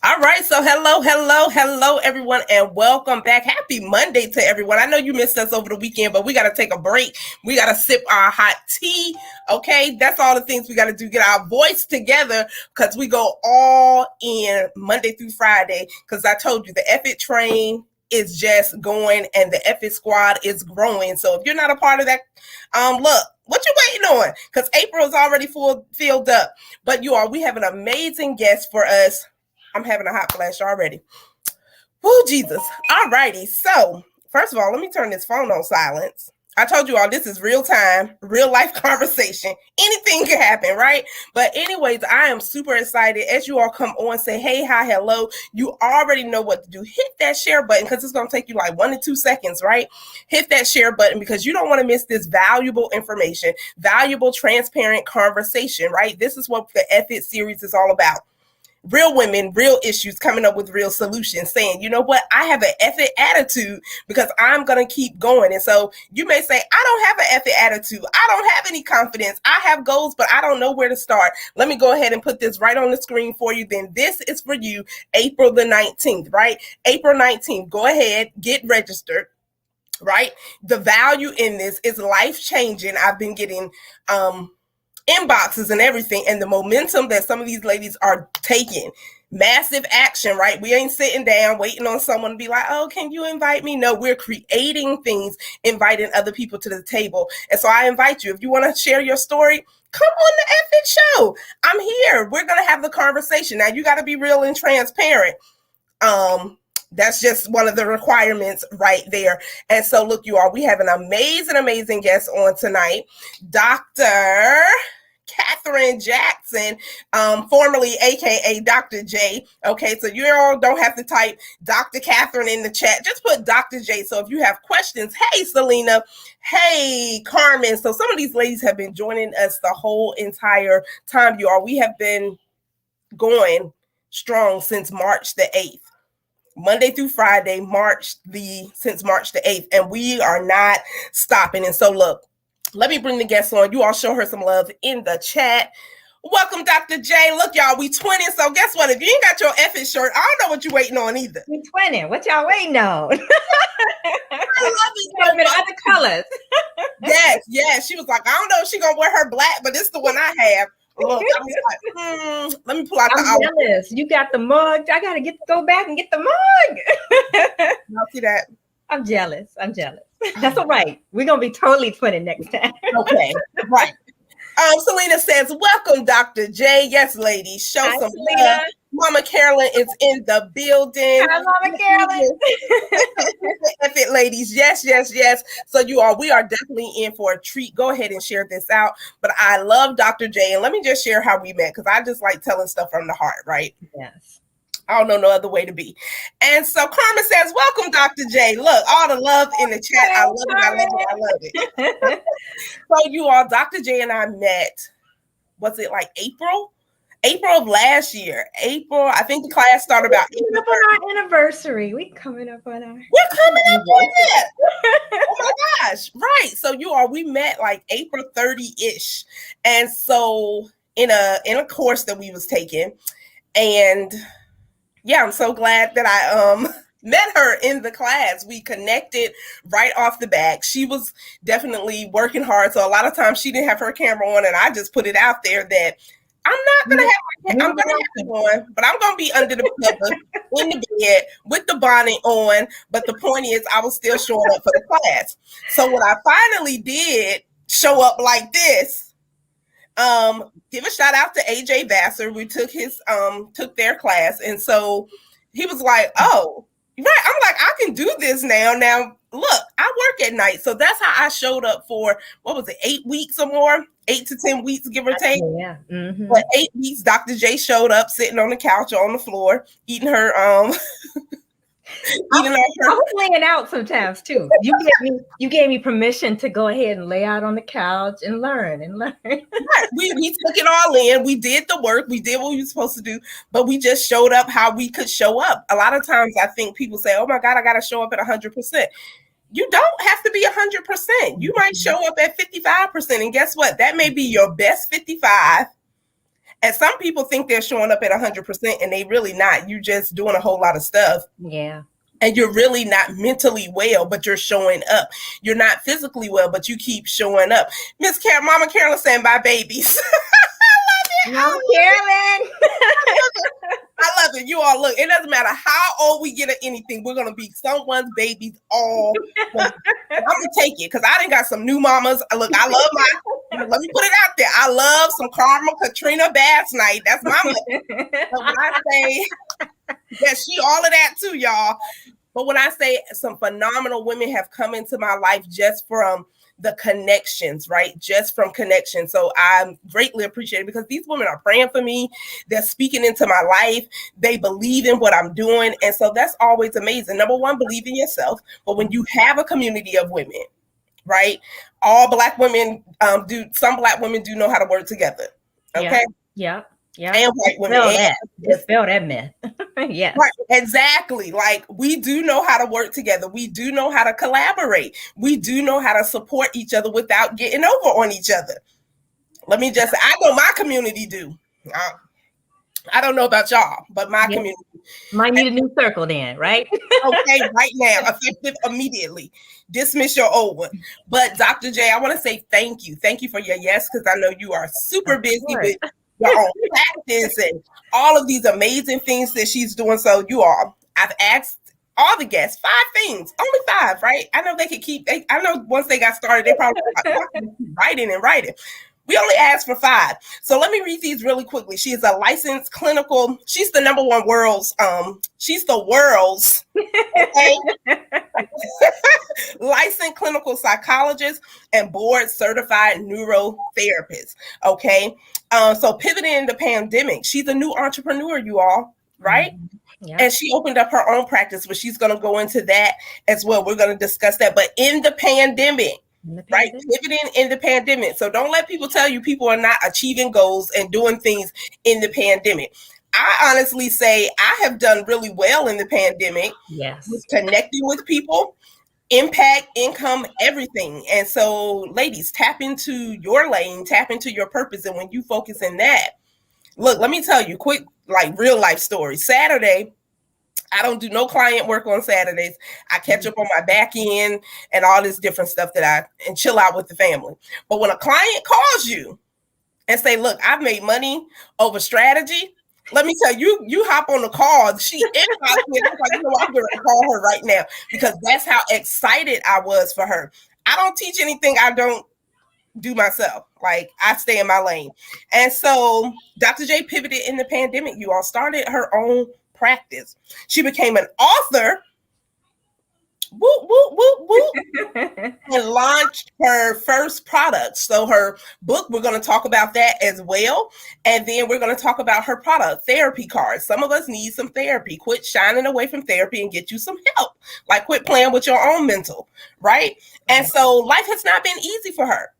All right, so hello, everyone, and welcome back. Happy Monday to everyone. I know you missed us over the weekend, but we got to take a break. We got to sip our hot tea, okay? That's all the things we got to do. Get our voice together because we go all in Monday through Friday because I told you the F-It train is just going and the F-It squad is growing. So if you're not a part of that, look, what you waiting on? Because April is already filled up. But we have an amazing guest for us. I'm having a hot flash already. Oh, Jesus. All righty. So, first of all, let me turn this phone on silence. I told you all this is real time, real life conversation. Anything can happen, right? But anyways, I am super excited. As you all come on, say, hey, hi, hello. You already know what to do. Hit that share button because it's going to take you like 1 to 2 seconds, right? Hit that share button because you don't want to miss this valuable information, valuable, transparent conversation, right? This is what the F-It series is all about. Real women, real issues, coming up with real solutions, saying, you know what, I have an F-It attitude because I'm going to keep going. And so you may say, I don't have an F-It attitude. I don't have any confidence. I have goals, but I don't know where to start. Let me go ahead and put this right on the screen for you. Then this is for you, April the 19th, right? April 19th, go ahead, get registered. Right? The value in this is life-changing. I've been getting, inboxes and everything, and the momentum that some of these ladies are taking, massive action, right? We ain't sitting down waiting on someone to be like, oh, can you invite me? No, we're creating things, inviting other people to the table. And so I invite you, if you want to share your story, come on the F-It show. I'm here. We're going to have the conversation. Now you got to be real and transparent. That's just one of the requirements right there. And so look, you all, we have an amazing guest on tonight, Dr. Catherine Jackson, formerly AKA Dr. J. Okay, so you all don't have to type Dr. Catherine in the chat. Just put Dr. J. So if you have questions, hey, Selena, hey, Carmen. So some of these ladies have been joining us the whole entire time, you all. We have been going strong since March the 8th. Monday through Friday, since March the 8th, and we are not stopping. And so look, let me bring the guest on. You all show her some love in the chat. Welcome, Dr. J. Look, y'all, we twinning. So guess what? If you ain't got your F-It shirt, I don't know what you're waiting on either. We twinning. What y'all waiting on? I love it so much. Other colors. Yes. She was like, I don't know if she's going to wear her black, but it's the one I have. Look, I was like, let me pull out the outfit. Jealous. You got the mug. I got to go back and get the mug. I'll see that. I'm jealous. That's all right. We're going to be totally twinning next time. Okay, right. Selena says, welcome, Dr. J. Yes, ladies, show Hi, some Selena. love. Mama Carolyn is in the building. Hi, Mama Carolyn. F-It ladies, yes. So you all, we are definitely in for a treat. Go ahead and share this out. But I love Dr. J, and let me just share how we met, because I just like telling stuff from the heart, right? Yes. I don't know no other way to be. And so Carmen says, welcome, Dr. J. Look, all the love in the chat. I love it. So you all, Dr. J and I met, was it like April of last year? I think the class started about We're coming up on our anniversary. We're coming up on that. Oh my gosh. Right. So you all, we met like April 30-ish. And so in a course that we was taking, and yeah, I'm so glad that I met her in the class. We connected right off the bat. She was definitely working hard. So a lot of times she didn't have her camera on, and I just put it out there that I'm going to have it on, but I'm going to be under the cover in the bed with the bonnet on. But the point is, I was still showing up for the class. So when I finally did show up like this, give a shout out to AJ Vassar. We took took their class. And so he was like, oh, right. I'm like, I can do this now. Now, look, I work at night. So that's how I showed up for, 8 weeks or more? 8 to 10 weeks, give or take. Yeah. Mm-hmm. But 8 weeks, Dr. J showed up sitting on the couch or on the floor, eating her, I was laying out sometimes too. You gave me permission to go ahead and lay out on the couch and learn. Right. We took it all in. We did the work. We did what we were supposed to do, but we just showed up how we could show up. A lot of times I think people say, oh my God, I got to show up at 100%. You don't have to be 100%. You might show up at 55%. And guess what? That may be your best 55. And some people think they're showing up at 100% and they really not. You're just doing a whole lot of stuff. Yeah. And you're really not mentally well, but you're showing up. You're not physically well, but you keep showing up. Mama Carolyn saying bye babies. Mama Carolyn. I love it. You all look, it doesn't matter how old we get at anything, we're gonna be someone's babies all. I'm gonna take it because I done got some new mamas. Look, I love let me put it out there. I love some Karma Katrina Basnight. That's my mother. But when I say that she all of that too, y'all. But when I say some phenomenal women have come into my life just from the connections, right? Just from connections. So I greatly appreciate it because these women are praying for me. They're speaking into my life. They believe in what I'm doing. And so that's always amazing. Number one, believe in yourself. But when you have a community of women, right? All Black women some Black women do know how to work together. Okay. Yeah. Yeah. And white women. Dispel that myth. Yes. Right, exactly. Like we do know how to work together. We do know how to collaborate. We do know how to support each other without getting over on each other. Let me just say, I know my community do. I don't know about y'all, but my community. Might need a new circle then, right? Okay, right now, effective immediately. Dismiss your old one. But Dr. J, I want to say thank you. Thank you for your yes, because I know you are super busy with your own practice and all of these amazing things that she's doing. So I've asked all the guests 5 things, only 5, right? I know they could I know once they got started, they probably writing. We only asked for 5. So let me read these really quickly. She is a licensed clinical, she's the number one she's the world's licensed clinical psychologist and board certified neurotherapist. Okay. So pivoting in the pandemic, she's a new entrepreneur, you all, right? Mm-hmm. Yeah. And she opened up her own practice, but she's going to go into that as well. We're going to discuss that. But in the pandemic, right? Pivoting in the pandemic. So don't let people tell you people are not achieving goals and doing things in the pandemic. I honestly say I have done really well in the pandemic. Yes. With connecting with people, impact, income, everything. And so, ladies, tap into your lane, tap into your purpose. And when you focus in that, look, let me tell you quick, like real life story. Saturday, I don't do no client work on Saturdays. I catch up on my back end and all this different stuff and chill out with the family. But when a client calls you and say, look, I've made money over strategy, let me tell you, you hop on the call. She inboxed me. I'm like, I'm going to call her right now because that's how excited I was for her. I don't teach anything I don't do myself. Like I stay in my lane. And so Dr. J pivoted in the pandemic. You all started her own practice. She became an author. Whoop, whoop, whoop, whoop. And launched her first product. So her book, we're going to talk about that as well. And then we're going to talk about her product, therapy cards. Some of us need some therapy. Quit shining away from therapy and get you some help. Like quit playing with your own mental, right? And so life has not been easy for her.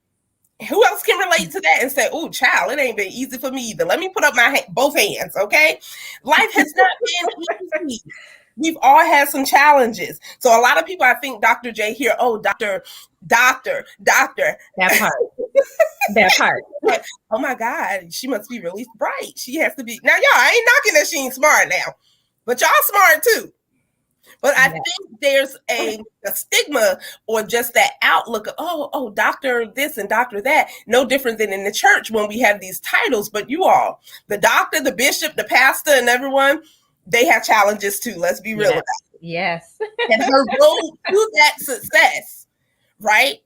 Who else can relate to that and say, oh, child, it ain't been easy for me either. Let me put up my both hands, okay? Life has not been easy. We've all had some challenges. So a lot of people, I think Dr. J here, oh, doctor. That part. Oh my God, she must be really bright. She has to be. Now, y'all, I ain't knocking that she ain't smart now, but y'all smart too. But I think there's a stigma or just that outlook of, oh, doctor this and doctor that. No different than in the church when we have these titles. But you all, the doctor, the bishop, the pastor, and everyone, they have challenges too. Let's be real about it. Yes. And her road to that success, right?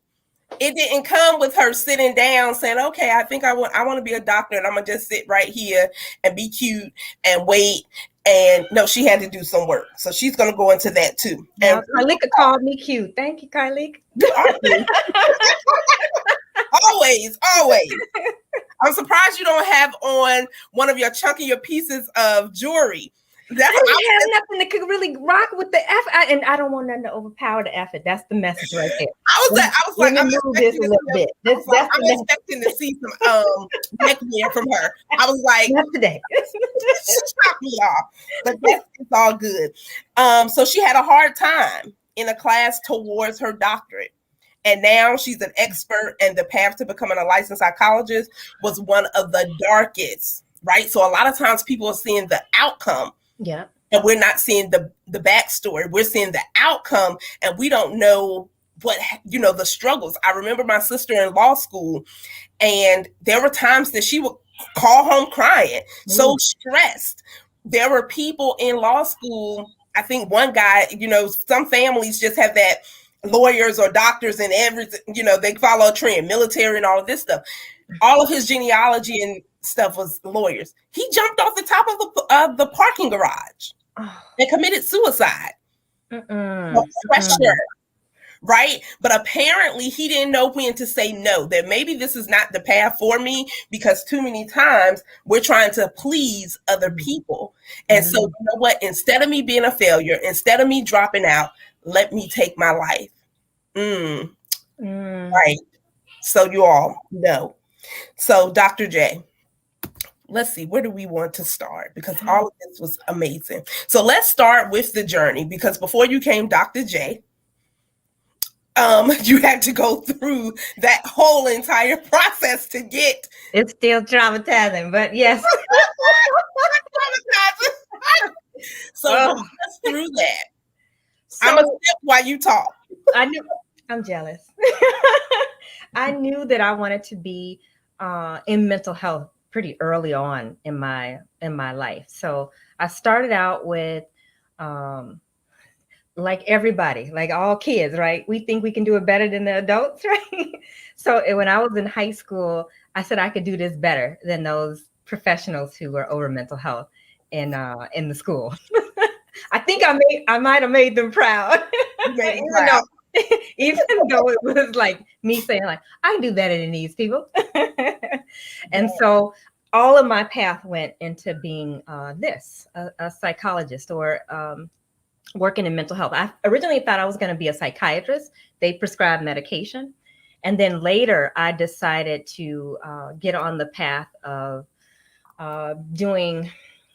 It didn't come with her sitting down saying, okay, I think I want to be a doctor and I'm going to just sit right here and be cute and wait. And no, she had to do some work. So she's going to go into that too. And Carlika called me cute. Thank you, Carlika. Always. I'm surprised you don't have on one of your chunkier pieces of jewelry. I don't have nothing that could really rock with the effort, and I don't want nothing to overpower the effort. That's the message right there. I'm expecting to see some neckwear from her. I was like, not today. Stop me off, but it's all good. So she had a hard time in a class towards her doctorate. And now she's an expert, and the path to becoming a licensed psychologist was one of the darkest, right? So a lot of times people are seeing the outcome. Yeah. And we're not seeing the backstory. We're seeing the outcome, and we don't know what, the struggles. I remember my sister in law school, and there were times that she would call home crying, so stressed. There were people in law school. I think one guy, some families just have that lawyers or doctors and everything, they follow a trend, military and all of this stuff. All of his genealogy and stuff was lawyers. He jumped off the top of the parking garage and committed suicide. Pressure, right? But apparently he didn't know when to say no, that maybe this is not the path for me, because too many times we're trying to please other people. And so, you know what? Instead of me being a failure, instead of me dropping out, let me take my life. Right. So you all know. So Dr. J, let's see, where do we want to start? Because all of this was amazing. So let's start with the journey, because before you came Dr. J, you had to go through that whole entire process to get. It's still traumatizing, but yes. So walk us through that. So, I'm gonna sip while you talk. I'm jealous. I knew that I wanted to be in mental health pretty early on in my life. So I started out with like everybody, like all kids, right? We think we can do it better than the adults, right? So when I was in high school, I said I could do this better than those professionals who were over mental health in the school. I think I might have made them proud. Even though it was like me saying like, I can do better than these people. And so all of my path went into being a psychologist or working in mental health. I originally thought I was going to be a psychiatrist. They prescribed medication. And then later I decided to get on the path of doing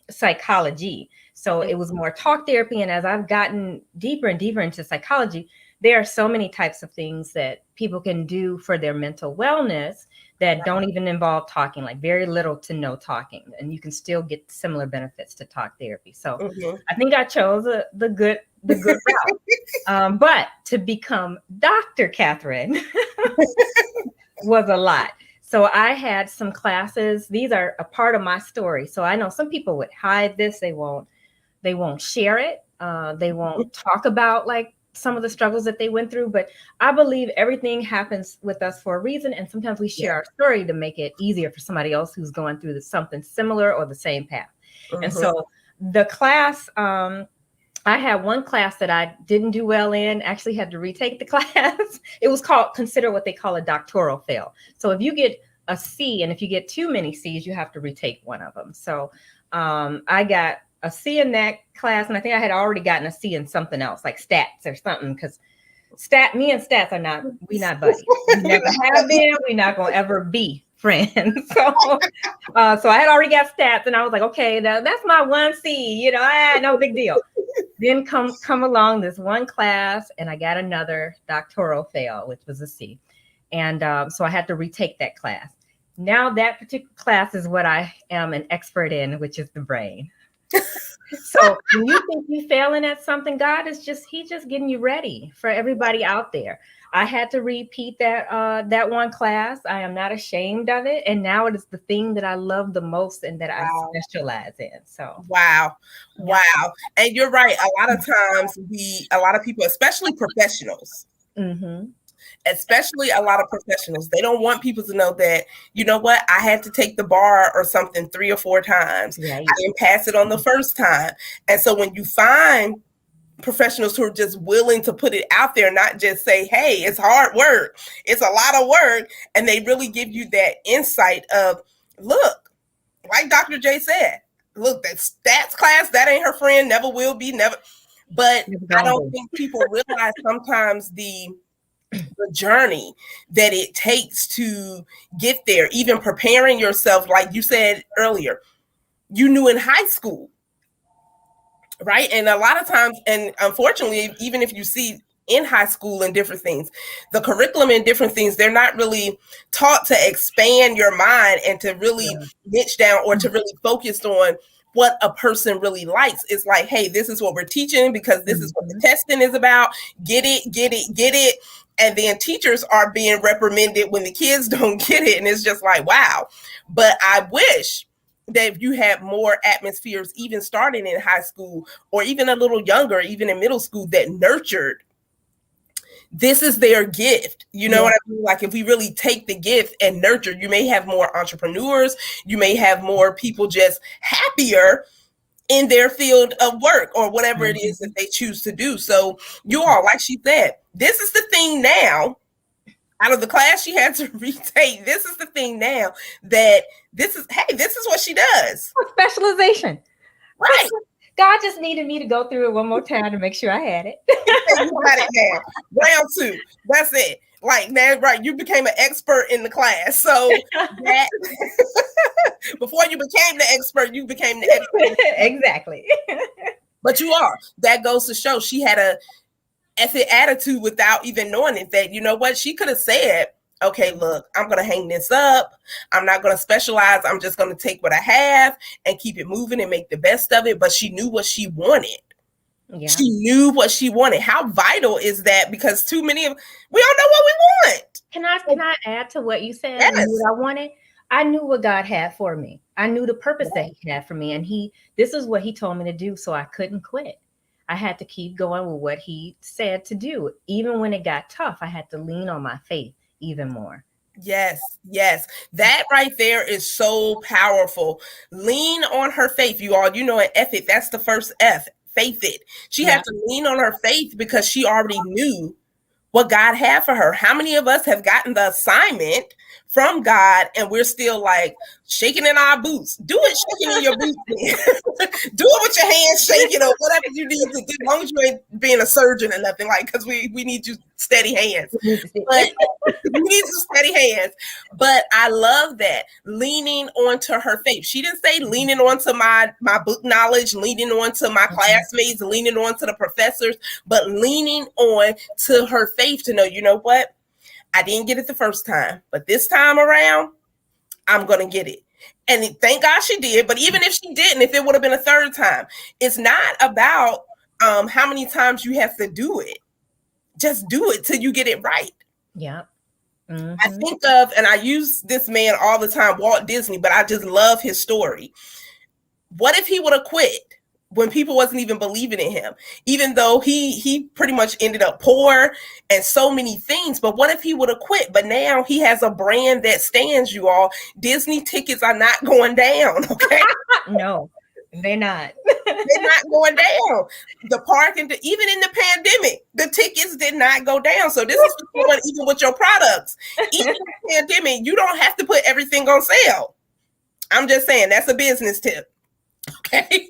psychology. So it was more talk therapy. And as I've gotten deeper and deeper into psychology, there are so many types of things that people can do for their mental wellness that don't even involve talking, like very little to no talking. And you can still get similar benefits to talk therapy. So I think I chose the good route. But to become Dr. Catherine was a lot. So I had some classes. These are a part of my story. So I know some people would hide this. They won't share it. They won't talk about like some of the struggles that they went through, but I believe everything happens with us for a reason. And sometimes we share our story to make it easier for somebody else who's going through something similar or the same path. And so the class, I had one class that I didn't do well in, actually had to retake the class. It was consider what they call a doctoral fail. So if you get a C, and if you get too many C's, you have to retake one of them. So I got a C in that class, and I think I had already gotten a C in something else, like stats or something, because me and stats are not buddies. We never have been. We're not gonna ever be friends. So I had already got stats, and I was like, okay, that's my one C. No big deal. Then come along this one class, and I got another doctoral fail, which was a C, and so I had to retake that class. Now that particular class is what I am an expert in, which is the brain. So when you think you're failing at something, God is he's just getting you ready for everybody out there. I had to repeat that one class. I am not ashamed of it. And now it is the thing that I love the most and that I specialize in. So wow. And you're right. A lot of times a lot of people, especially professionals, especially a lot of professionals, they don't want people to know that, you know what, I had to take the bar or something 3 or 4 times. I didn't pass it on the first time. And so when you find professionals who are just willing to put it out there, not just say, hey, it's hard work, it's a lot of work, and they really give you that insight of, look, like Dr. J said, look, that stats class, that ain't her friend, never will be, never. But I don't think people realize sometimes the journey that it takes to get there, even preparing yourself, like you said earlier, you knew in high school, right? And a lot of times, and unfortunately, even if you see in high school and different things. The curriculum and different things, they're not really taught to expand your mind and to really niche down or to really focus on what a person really likes. It's like, hey, this is what we're teaching because this is what the testing is about. Get it, get it, get it. And then teachers are being reprimanded when the kids don't get it. And it's just like, wow. But I wish that if you had more atmospheres, even starting in high school or even a little younger, even in middle school, that nurtured this is their gift. You know what I mean? Like if we really take the gift and nurture, you may have more entrepreneurs, you may have more people just happier in their field of work or whatever it is that they choose to do. So you all, like she said, this is the thing now. Out of the class she had to retake, this is the thing now that this is what she does. Specialization. Right. God just needed me to go through it one more time to make sure I had it. You got it now. Round 2. That's it. Like now, right? You became an expert in the class. So that before you became the expert, you became the expert. Exactly. But you are. That goes to show she had a attitude without even knowing it. That you know what she could have said. Okay, look, I'm going to hang this up. I'm not going to specialize. I'm just going to take what I have and keep it moving and make the best of it. But she knew what she wanted. Yeah. She knew what she wanted. How vital is that? Because too many of we don't know what we want. Can I add to what you said? Yes. I knew what I wanted. I knew what God had for me. I knew the purpose that he had for me. And this is what he told me to do. So I couldn't quit. I had to keep going with what he said to do. Even when it got tough, I had to lean on my faith even more. Yes. That right there is so powerful. Lean on her faith, you all. You know, an F-it, that's the first F, faith it. She had to lean on her faith because she already knew what God had for her. How many of us have gotten the assignment from God and we're still like shaking in our boots? Do it shaking in your boots. Do it with your hands shaking or whatever you need to do, as long as you ain't being a surgeon or nothing, like, because we need you steady hands. But you need some steady hands. But I love that, leaning onto her faith. She didn't say leaning onto my book knowledge, leaning onto my classmates, leaning onto the professors, but leaning on to her faith to know, you know what? I didn't get it the first time, but this time around, I'm going to get it. And thank God she did. But even if she didn't, if it would have been a third time, it's not about how many times you have to do it. Just do it till you get it right. Yeah. Mm-hmm. I think of, and I use this man all the time, Walt Disney, but I just love his story. What if he would have quit when people wasn't even believing in him, even though he pretty much ended up poor and so many things? But what if he would have quit? But now he has a brand that stands, you all. Disney tickets are not going down, okay? No, they're not. They're not going down. The park, and even in the pandemic, the tickets did not go down. So this is the one, even with your products. Even in the pandemic, you don't have to put everything on sale. I'm just saying, that's a business tip. Okay,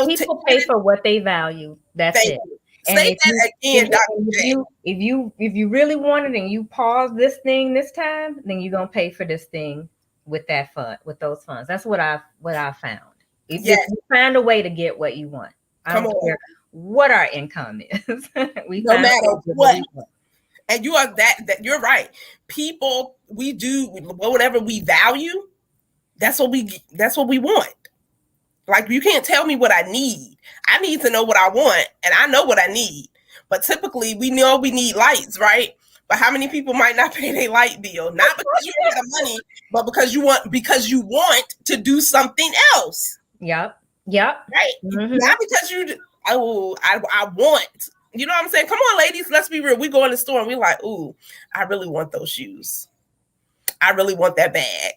people pay for what they value. That's it. And say that again, Dr. J. If you really want it and you pause this thing this time, then you're gonna pay for this thing with that fund, with those funds. That's what I found. If you find a way to get what you want, I don't care what our income is. No matter what. And you are that you're right. People, we do whatever we value. That's what we want. Like, you can't tell me what I need. I need to know what I want, and I know what I need. But typically, we know we need lights, right? But how many people might not pay their light bill? Not because you have the money, but because you want to do something else. Yep. Right? Mm-hmm. Not because I want. You know what I'm saying? Come on, ladies, let's be real. We go in the store and we're like, ooh, I really want those shoes. I really want that bag.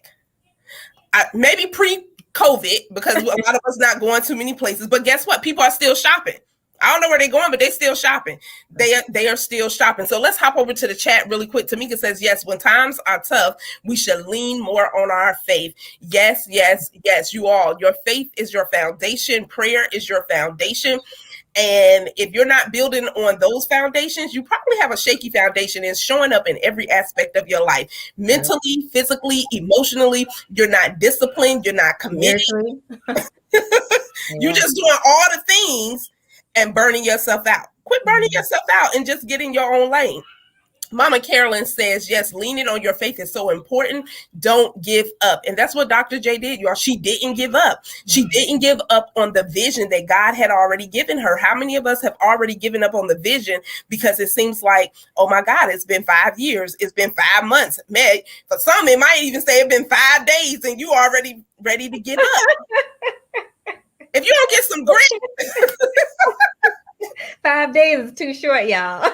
Maybe pre-COVID, because a lot of us not going too many places. But guess what? People are still shopping. I don't know where they're going, but they're still shopping. They are still shopping. So let's hop over to the chat really quick. Tamika says, yes, when times are tough, we should lean more on our faith. Yes, you all. Your faith is your foundation. Prayer is your foundation. And if you're not building on those foundations, you probably have a shaky foundation. It's showing up in every aspect of your life. Mentally, physically, emotionally, you're not disciplined. You're not committed. You're just doing all the things and burning yourself out, Quit burning yourself out and just get in your own lane. Mama Carolyn says, yes, leaning on your faith is so important. Don't give up. And that's what Dr. J did, y'all. She didn't give up. She didn't give up on the vision that God had already given her. How many of us have already given up on the vision because it seems like, oh my God, it's been 5 years. It's been 5 months. Man, for some, it might even say it's been 5 days and you already ready to give up. If you don't get some grit. 5 days is too short, y'all.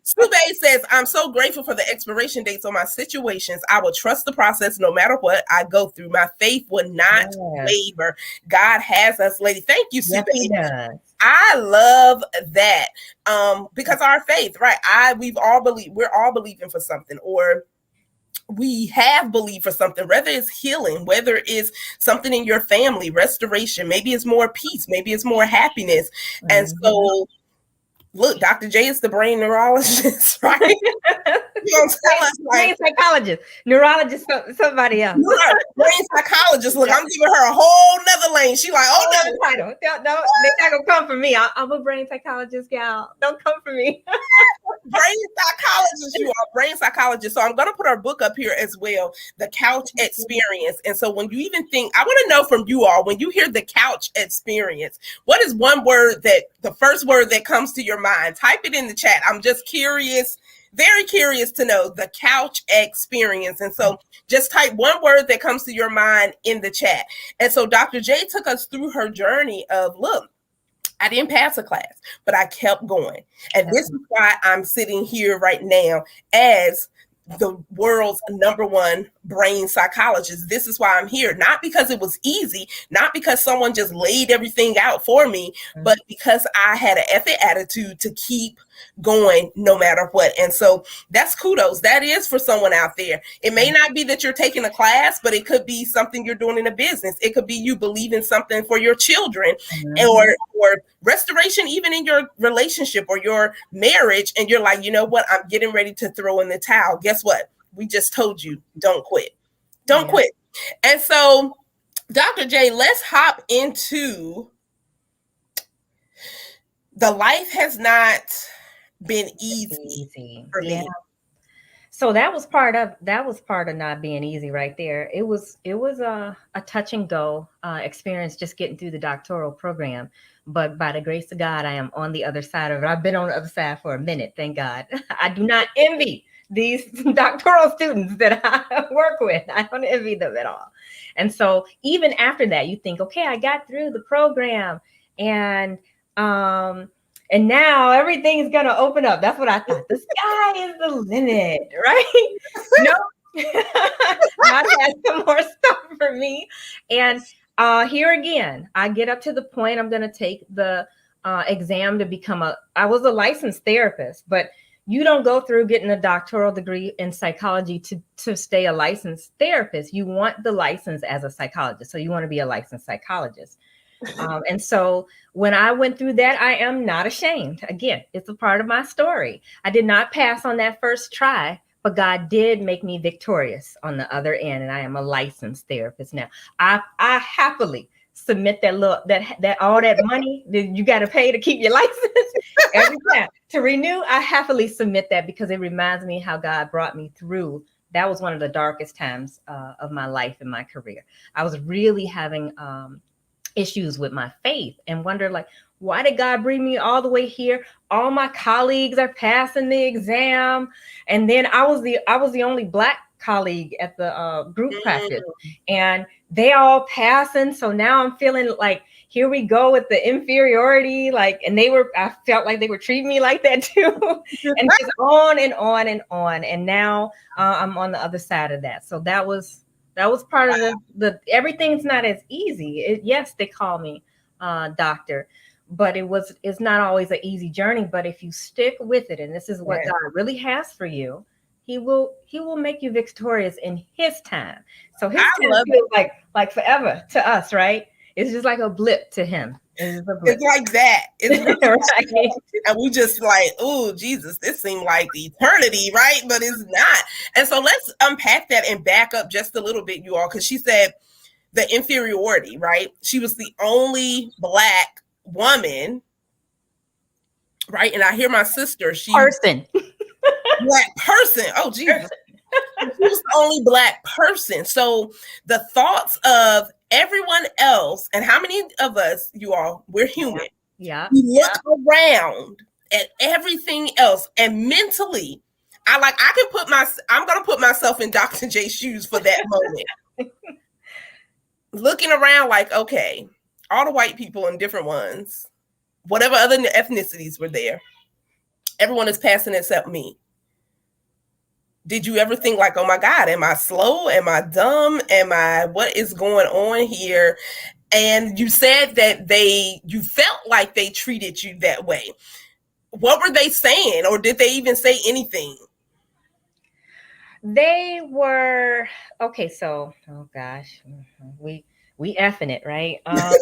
Sube says, I'm so grateful for the expiration dates on my situations. I will trust the process no matter what I go through. My faith will not waver. God has us, lady. Thank you, Sube. Yes, he does. I love that. Because our faith, right? We're all believing for something, or we have believed for something, whether it's healing, whether it's something in your family, restoration, maybe it's more peace, maybe it's more happiness. And so look, Dr. J is the brain neurologist, right? You gonna tell us brain psychologist, neurologist, somebody else. Brain psychologist. Look, I'm giving her a whole nother lane. She like, oh no, title. No, they're not gonna come for me. I'm a brain psychologist, gal. Don't come for me. Brain psychologist, you are brain psychologist. So I'm gonna put our book up here as well, The Couch Experience. And so when you even think, I want to know from you all, when you hear the couch experience, what is one word the first word that comes to your mind? Type it in the chat. I'm just curious, very curious to know the couch experience. And so just type one word that comes to your mind in the chat. And so Dr. J took us through her journey of, look, I didn't pass a class, but I kept going. And this is why I'm sitting here right now as the world's #1 brain psychologist. This is why I'm here, not because it was easy, not because someone just laid everything out for me, but because I had an effort attitude to keep going no matter what. And so that's kudos. That is for someone out there. It may not be that you're taking a class, but it could be something you're doing in a business. It could be you believing something for your children, or restoration, even in your relationship or your marriage. And you're like, you know what? I'm getting ready to throw in the towel. Guess what? We just told you, don't quit. Don't quit. And so, Dr. J, let's hop into the life has not been easy for me. So that was part of not being easy right there. It was a touch and go experience just getting through the doctoral program. But by the grace of God, I am on the other side of it. I've been on the other side for a minute, thank God. I do not envy these doctoral students that I work with. I don't envy them at all. And so even after that, you think, okay, I got through the program, and now everything's going to open up. That's what I thought. The sky is the limit, right? No, God has some more stuff for me. And here again, I get up to the point I'm going to take the exam to become I was a licensed therapist, but you don't go through getting a doctoral degree in psychology to stay a licensed therapist. You want the license as a psychologist. So you want to be a licensed psychologist. And so when I went through that, I am not ashamed. Again, it's a part of my story. I did not pass on that first try, but God did make me victorious on the other end. And I am a licensed therapist now. I happily submit that all that money that you got to pay to keep your license every time to renew. I happily submit that because it reminds me how God brought me through. That was one of the darkest times of my life and my career. I was really having issues with my faith and wonder, like, why did God bring me all the way here? All my colleagues are passing the exam, and then I was the only Black colleague at the group practice, and they all passing. So now I'm feeling like, here we go with the inferiority, like, and I felt like they were treating me like that too, and just on and on and on. And now I'm on the other side of that. So that was part of the everything's not as easy. Yes, they call me doctor, but it's not always an easy journey. But if you stick with it, and this is what God really has for you, He will make you victorious in His time. So His time feels like forever to us, right? It's just like a blip to Him. It's like that. It's right. And we just like, oh, Jesus, this seemed like the eternity, right? But it's not. And so let's unpack that and back up just a little bit, you all, because she said the inferiority, right? She was the only Black woman right? And I hear my sister, she Person. Black person. Oh, Jesus. She was the only Black person. So the thoughts of everyone else, and how many of us, you all, we're human. Yeah. We look around at everything else, and mentally, I'm gonna put myself in Dr. J's shoes for that moment. Looking around like, okay, all the white people and different ones, whatever other ethnicities were there, everyone is passing except me. Did you ever think like, oh my God, am I slow? Am I dumb? What is going on here? And you said that you felt like they treated you that way. What were they saying? Or did they even say anything? They were, okay, so, oh gosh, we effing it, right? I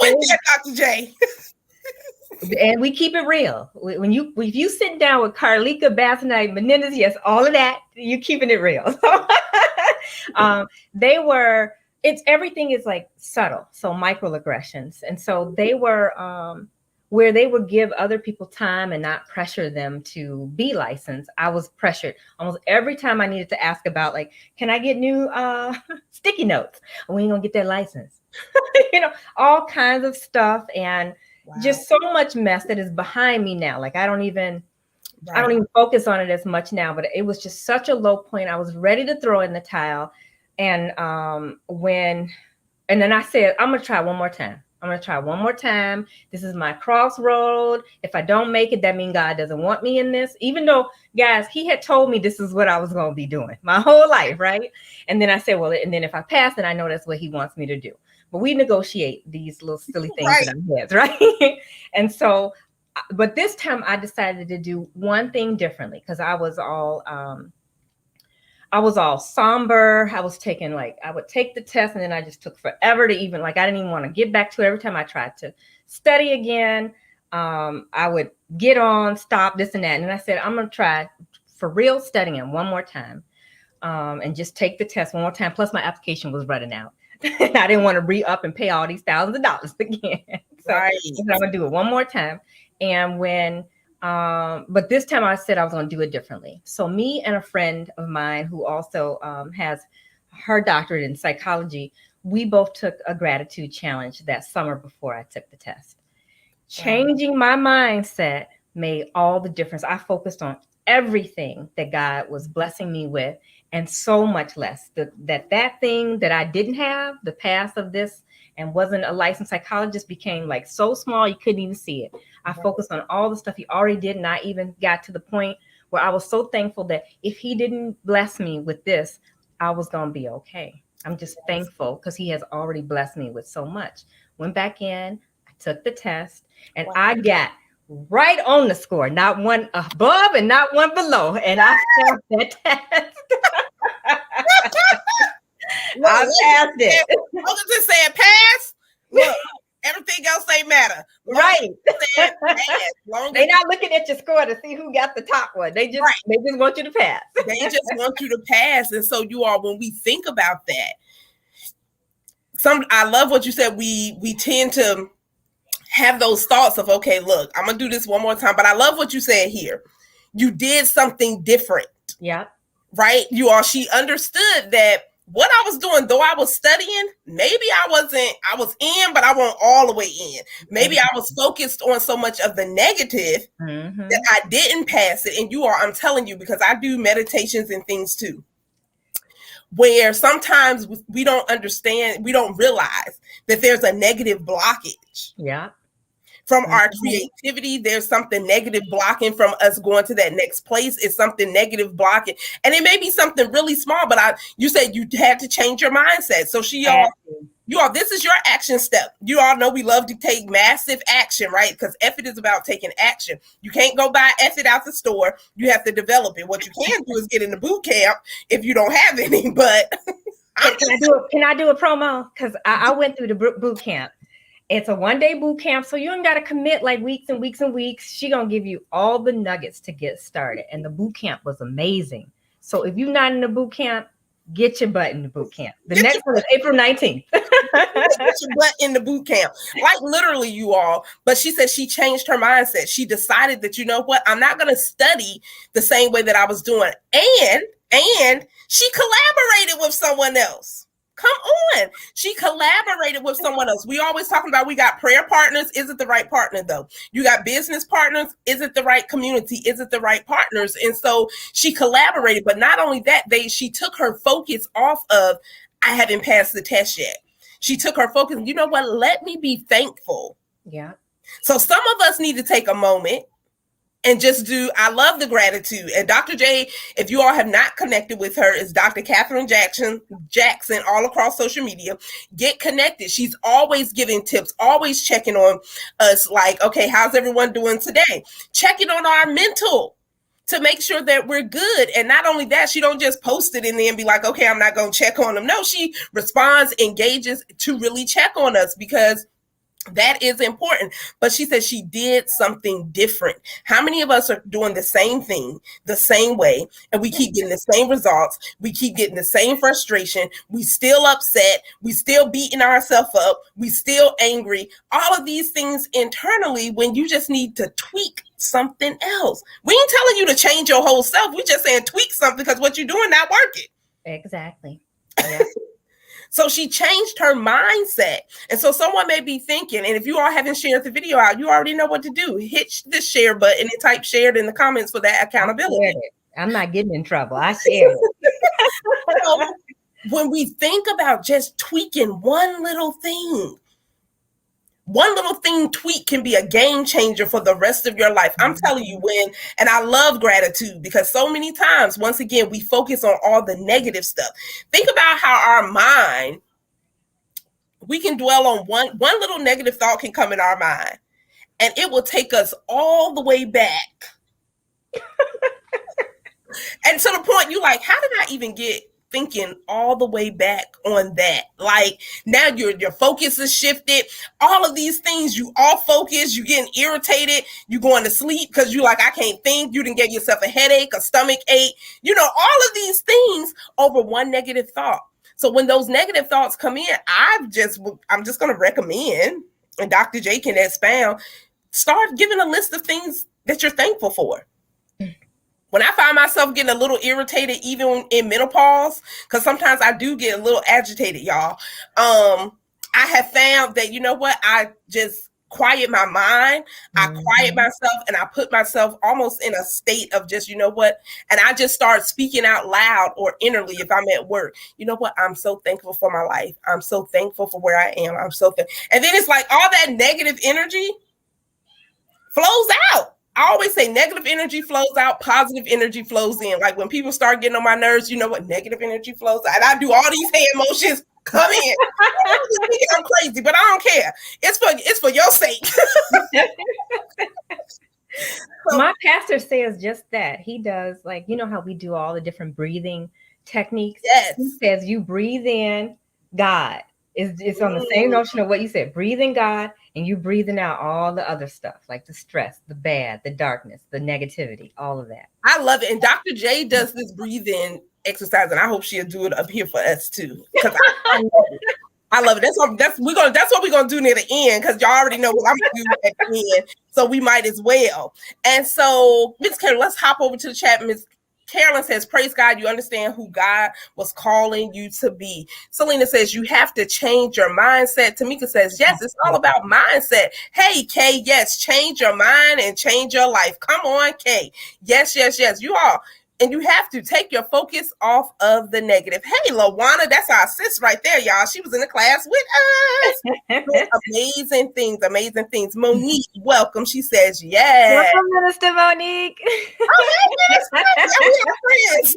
went there, Dr. J. And we keep it real. If you sit down with Carlika, Basnight-Menendez, yes, all of that, you keeping it real. Everything is like subtle, so microaggressions. And so they were where they would give other people time and not pressure them to be licensed. I was pressured almost every time I needed to ask about, like, can I get new sticky notes? We ain't gonna get that license. All kinds of stuff. And wow. Just so much mess that is behind me now. Like I don't even focus on it as much now, but it was just such a low point. I was ready to throw in the towel. And then I said, I'm going to try one more time. This is my crossroad. If I don't make it, that means God doesn't want me in this. Even though, guys, he had told me this is what I was going to be doing my whole life, right? And then I said, well, and then if I pass, then I know that's what he wants me to do. But we negotiate these little silly things in our heads, right? And so, but this time I decided to do one thing differently because I was all somber. I would take the test and then I just took forever to even, I didn't even want to get back to it. Every time I tried to study again, I would get on, stop, this and that. And I said, I'm going to try for real studying one more time and just take the test one more time. Plus my application was running out. I didn't want to re-up and pay all these thousands of dollars again. So I'm going to do it one more time. And but this time I said I was going to do it differently. So me and a friend of mine who also has her doctorate in psychology, we both took a gratitude challenge that summer before I took the test. Changing my mindset made all the difference. I focused on everything that God was blessing me with and so much less. That thing that I didn't have, the past of this, and wasn't a licensed psychologist became so small you couldn't even see it. I focused on all the stuff he already did, and I even got to the point where I was so thankful that if he didn't bless me with this, I was going to be okay. I'm just thankful because he has already blessed me with so much. Went back in, I took the test, and I got right on the score, not one above and not one below, and I failed that test. I passed it. I was just saying pass. Look, everything else ain't matter. Right. They're not looking at your score to see who got the top one. They just want you to pass. They just want you to pass. And so you all, when we think about that, I love what you said. We tend to have those thoughts of, okay, look, I'm gonna do this one more time. But I love what you said here. You did something different. Yeah. Right? She understood that what I was doing, though I was studying, maybe I was in, but I wasn't all the way in. Maybe I was focused on so much of the negative that I didn't pass it. And I'm telling you, because I do meditations and things too, where sometimes we don't understand, we don't realize that there's a negative blockage. Yeah. From our creativity, there's something negative blocking from us going to that next place. It's something negative blocking. And it may be something really small, but you said you had to change your mindset. So you all, this is your action step. You all know we love to take massive action, right? Because effort is about taking action. You can't go buy effort out the store. You have to develop it. What you can do is get in the boot camp if you don't have any, but. Can I do a promo? Because I went through the boot camp. It's a one-day boot camp, so you ain't got to commit weeks and weeks and weeks. She going to give you all the nuggets to get started. And the boot camp was amazing. So if you're not in the boot camp, Get your butt in the boot camp. The next one is April 19th. Get your butt in the boot camp. Like literally, you all. But she said she changed her mindset. She decided that, you know what, I'm not going to study the same way that I was doing. And she collaborated with someone else. Come on. She collaborated with someone else. We always talking about we got prayer partners. Is it the right partner though? You got business partners. Is it the right community? Is it the right partners? And so she collaborated. But not only that, she took her focus off of, I haven't passed the test yet. She took her focus. You know what? Let me be thankful. Yeah. So some of us need to take a moment and just do, I love the gratitude. And Dr. J, if you all have not connected with her, is Dr. Catherine Jackson, all across social media. Get connected. She's always giving tips, always checking on us like, okay, how's everyone doing today? Checking on our mental to make sure that we're good. And not only that, she don't just post it and then be like, okay, I'm not going to check on them. No, she responds, engages to really check on us because that is important. But she said she did something different. How many of us are doing the same thing the same way and we keep getting the same results? We keep getting the same frustration. We still upset. We still beating ourselves up. We still angry. All of these things internally when you just need to tweak something else. We ain't telling you to change your whole self. We just saying tweak something because what you're doing not working. Exactly. Yeah. So she changed her mindset. And so someone may be thinking, and if you all haven't shared the video out, you already know what to do. Hit the share button and type shared in the comments for that accountability. I'm not getting in trouble. I shared it. So when we think about just tweaking one little thing tweak can be a game changer for the rest of your life. I'm telling you and I love gratitude because so many times, once again, we focus on all the negative stuff. Think about how our mind, we can dwell on one little negative thought can come in our mind and it will take us all the way back. And to the point you like, how did I even get thinking all the way back on that? Like now your focus is shifted. All of these things, you off focus, you getting irritated, you going to sleep because you like, I can't think. You didn't get yourself a headache, a stomach ache, all of these things over one negative thought. So when those negative thoughts come in, I'm just going to recommend, and Dr. J can expound, start giving a list of things that you're thankful for. When I find myself getting a little irritated, even in menopause, because sometimes I do get a little agitated, y'all. I have found that, you know what? I just quiet my mind. I quiet myself and I put myself almost in a state of just, you know what? And I just start speaking out loud or innerly if I'm at work. You know what? I'm so thankful for my life. I'm so thankful for where I am. And then it's like all that negative energy flows out. I always say negative energy flows out, positive energy flows in. Like when people start getting on my nerves, you know what? Negative energy flows out. And I do all these hand motions. Come in. I'm crazy, but I don't care. It's for your sake. My pastor says just that. He does, like, you know how we do all the different breathing techniques? Yes. He says you breathe in God. It's on the same notion of what you said. Breathe in God and you breathing out all the other stuff, like the stress, the bad, the darkness, the negativity, all of that. I love it. And Dr. J does this breathing exercise, and I hope she'll do it up here for us too. Because I love it. I love it. That's what we're gonna do near the end, because y'all already know what I'm gonna do at the end. So we might as well. And so, Ms. Carolyn, let's hop over to the chat. Ms. Carolyn says, praise God, you understand who God was calling you to be. Selena says, you have to change your mindset. Tamika says, yes, it's all about mindset. Hey, Kay, yes, change your mind and change your life. Come on, Kay. Yes, yes, yes. You all. And you have to take your focus off of the negative. Hey, Lawana, that's our sis right there, y'all. She was in the class with us. Amazing things. Monique, welcome. She says, yes. Welcome, Minister Monique. Friends.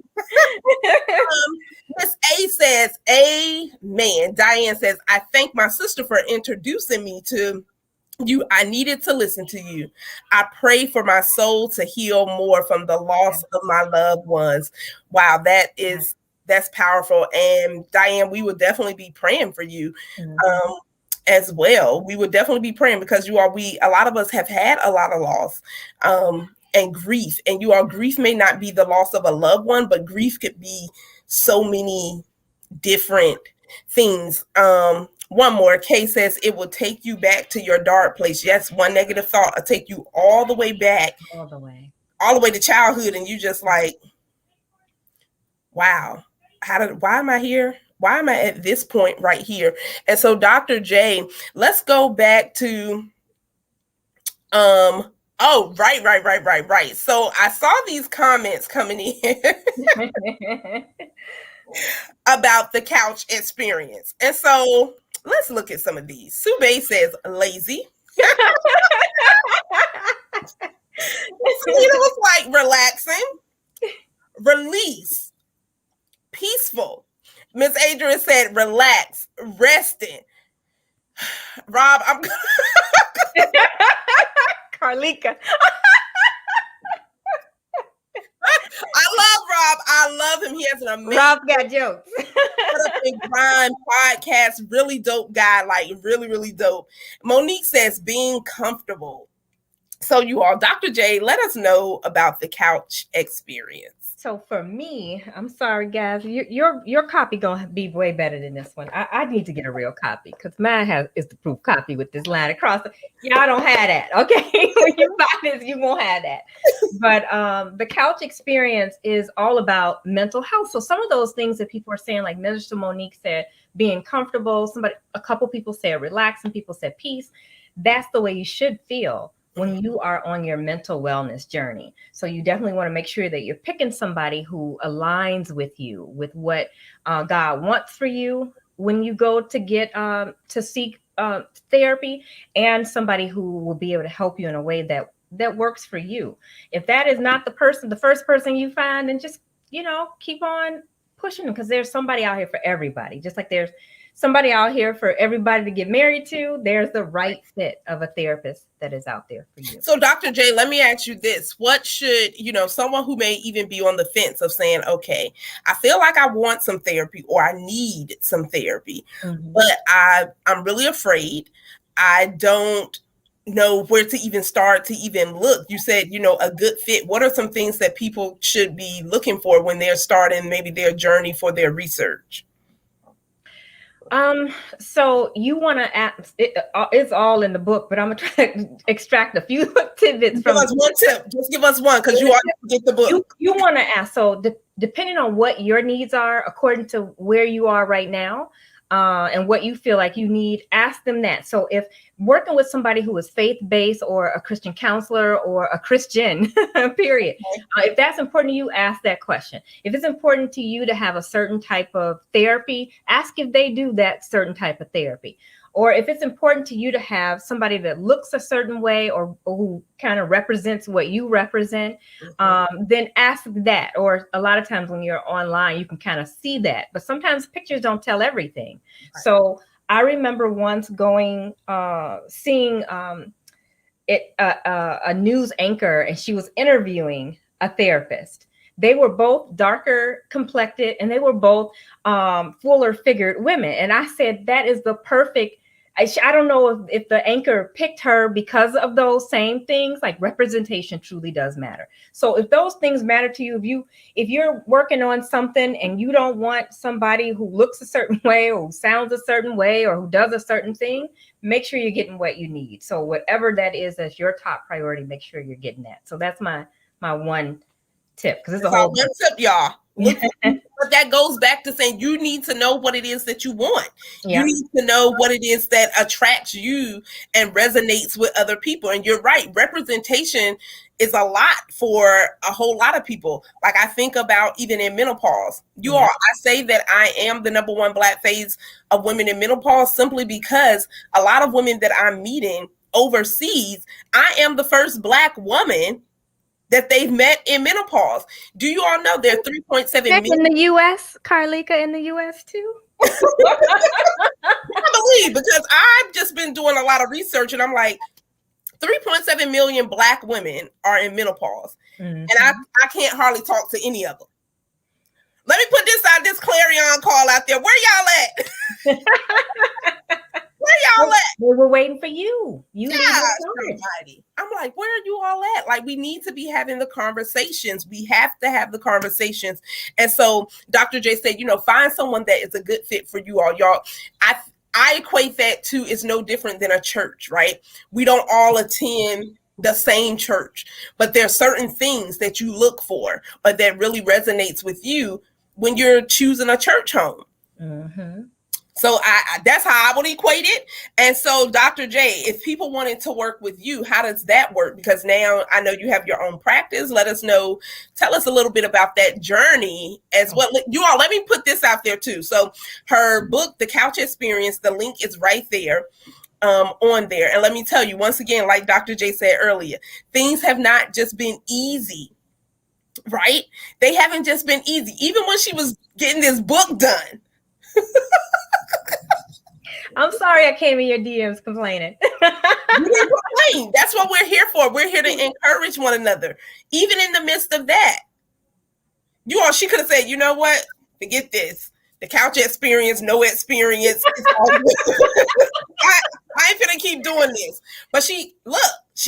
Miss A says, amen. Diane says, I thank my sister for introducing me to you. I needed to listen to you. I pray for my soul to heal more from the loss of my loved ones. Wow, that's powerful. And Diane, we would definitely be praying for you as well. We would definitely be praying because a lot of us have had a lot of loss and grief. And grief may not be the loss of a loved one, but grief could be so many different things. One more case says it will take you back to your dark place. Yes, one negative thought will take you all the way back, all the way to childhood, and you just like, wow, why am I here? Why am I at this point right here? And so, Dr. J, let's go back to right. So I saw these comments coming in about the couch experience. And so let's look at some of these. Sube says lazy. It was like relaxing, release, peaceful. Miss Adrian said relax, resting. Rob, I'm Carlika. I love Rob. I love him. He has an amazing Rob got jokes. Grind podcast. Really dope guy. Like really, really dope. Monique says being comfortable. So you all, Dr. J, let us know about the couch experience. So for me, I'm sorry, guys, your copy gonna be way better than this one. I need to get a real copy because mine is the proof copy with this line across. Y'all don't have that, okay? When you buy this, you won't have that. But the couch experience is all about mental health. So some of those things that people are saying, like Minister Monique said, being comfortable. A couple people said relax, and people said peace. That's the way you should feel when you are on your mental wellness journey. So you definitely want to make sure that you're picking somebody who aligns with you, with what God wants for you when you go to get to seek therapy, and somebody who will be able to help you in a way that works for you. If that is not the first person you find, then just, keep on pushing them, because there's somebody out here for everybody. Just like there's somebody out here for everybody to get married to, there's the right fit of a therapist that is out there for you. So Dr. J, let me ask you this. What should, someone who may even be on the fence of saying, okay, I feel like I want some therapy or I need some therapy, but I'm really afraid. I don't know where to even start to even look. You said, a good fit. What are some things that people should be looking for when they're starting maybe their journey for their research? So you want to ask, it's all in the book, but I'm gonna try to extract a few tidbits from. Give us one tip. Just give us one, because you already get the book. You want to ask. So depending on what your needs are, according to where you are right now, and what you feel like you need, ask them that. So if working with somebody who is faith-based, or a Christian counselor, or a Christian, period, if that's important to you, ask that question. If it's important to you to have a certain type of therapy, ask if they do that certain type of therapy. Or if it's important to you to have somebody that looks a certain way, or who kind of represents what you represent, then ask that. Or a lot of times when you're online, you can kind of see that. But sometimes pictures don't tell everything. Right. So I remember once seeing a news anchor, and she was interviewing a therapist. They were both darker complected, and they were both fuller figured women. And I said, that is the perfect. I don't know if the anchor picked her because of those same things. Like, representation truly does matter. So if those things matter to you, if you're working on something and you don't want somebody who looks a certain way, or who sounds a certain way, or who does a certain thing, make sure you're getting what you need. So whatever that is, that's your top priority, make sure you're getting that. So that's my one tip, because it's a whole one tip, y'all. But that goes back to saying you need to know what it is that you want. Yeah. You need to know what it is that attracts you and resonates with other people. And you're right, representation is a lot for a whole lot of people. Like, I think about even in menopause, I say that I am the number one Black phase of women in menopause, simply because a lot of women that I'm meeting overseas, I am the first Black woman that they've met in menopause. Do you all know there are 3.7 million in the U.S., Carlika, in the U.S. too? I believe, because I've just been doing a lot of research, and I'm like, 3.7 million Black women are in menopause. And I can't hardly talk to any of them. Let me put this clarion call out there. Where y'all at? y'all at? They were waiting for you. You need Gosh, the somebody. I'm like, where are you all at? Like, we need to be having the conversations. We have to have the conversations. And so Dr. J said, find someone that is a good fit for you all. Y'all, I equate that to it's no different than a church, right? We don't all attend the same church, but there are certain things that you look for, but that really resonates with you when you're choosing a church home. Mm-hmm. So that's how I would equate it. And so, Dr. J, if people wanted to work with you, how does that work? Because now I know you have your own practice. Let us know. Tell us a little bit about that journey as well. You all, let me put this out there too. So her book, The Couch Experience, the link is right there. On there. And let me tell you, once again, like Dr. J said earlier, things have not just been easy, right? They haven't just been easy. Even when she was getting this book done. I'm sorry I came in your DMs complaining. You didn't complain. That's what we're here for. We're here to encourage one another. Even in the midst of that. You all, she could have said, you know what? Forget this. The couch experience, no experience. I ain't gonna keep doing this. But she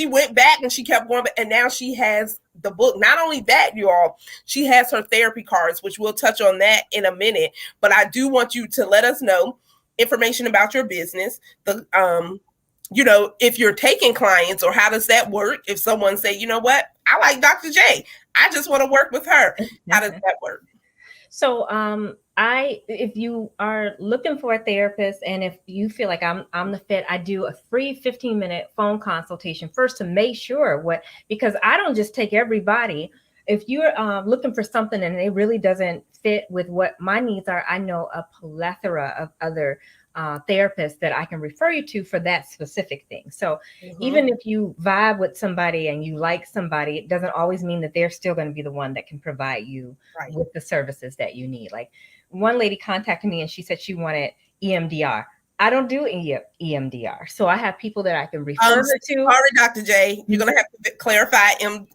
went back and she kept going back, and now she has the book. Not only that, you all, she has her therapy cards, which we'll touch on that in a minute. But I do want you to let us know information about your business. If you're taking clients, or how does that work? If someone say, you know what, I like Dr. J, I just want to work with her. How does that work? So, if you are looking for a therapist, and if you feel like I'm the fit, I do a free 15-minute phone consultation first to make sure because I don't just take everybody. If you're looking for something and it really doesn't fit with what my needs are, I know a plethora of other therapists that I can refer you to for that specific thing. So even if you vibe with somebody and you like somebody, it doesn't always mean that they're still going to be the one that can provide you with the services that you need. Like, one lady contacted me and she said she wanted EMDR. I don't do EMDR. So I have people that I can refer her to. Sorry, Dr. J, you're going to have to clarify.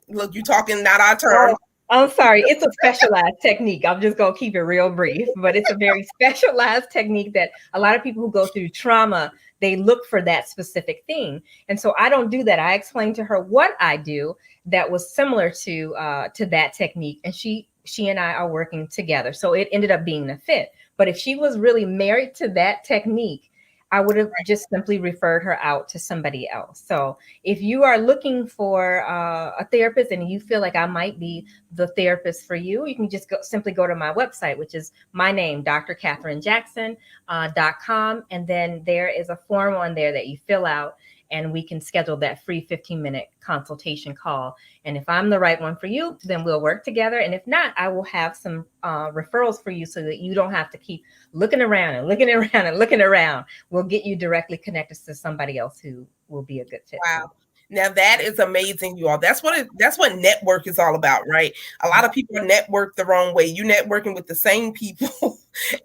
Look, you're talking not our term. I'm sorry. It's a specialized technique. I'm just going to keep it real brief, but it's a very specialized technique that a lot of people who go through trauma, they look for that specific thing. And so I don't do that. I explained to her what I do that was similar to that technique. And she and I are working together. So it ended up being a fit. But if she was really married to that technique, I would have just simply referred her out to somebody else. So if you are looking for a therapist and you feel like I might be the therapist for you, you can just simply go to my website, which is my name, drkatherinejackson.com. And then there is a form on there that you fill out, and we can schedule that free 15-minute consultation call. And if I'm the right one for you, then we'll work together. And if not, I will have some referrals for you so that you don't have to keep looking around and looking around and looking around. We'll get you directly connected to somebody else who will be a good fit. Wow. Now that is amazing, you all. That's what network is all about, right? A lot of people network the wrong way. You networking with the same people,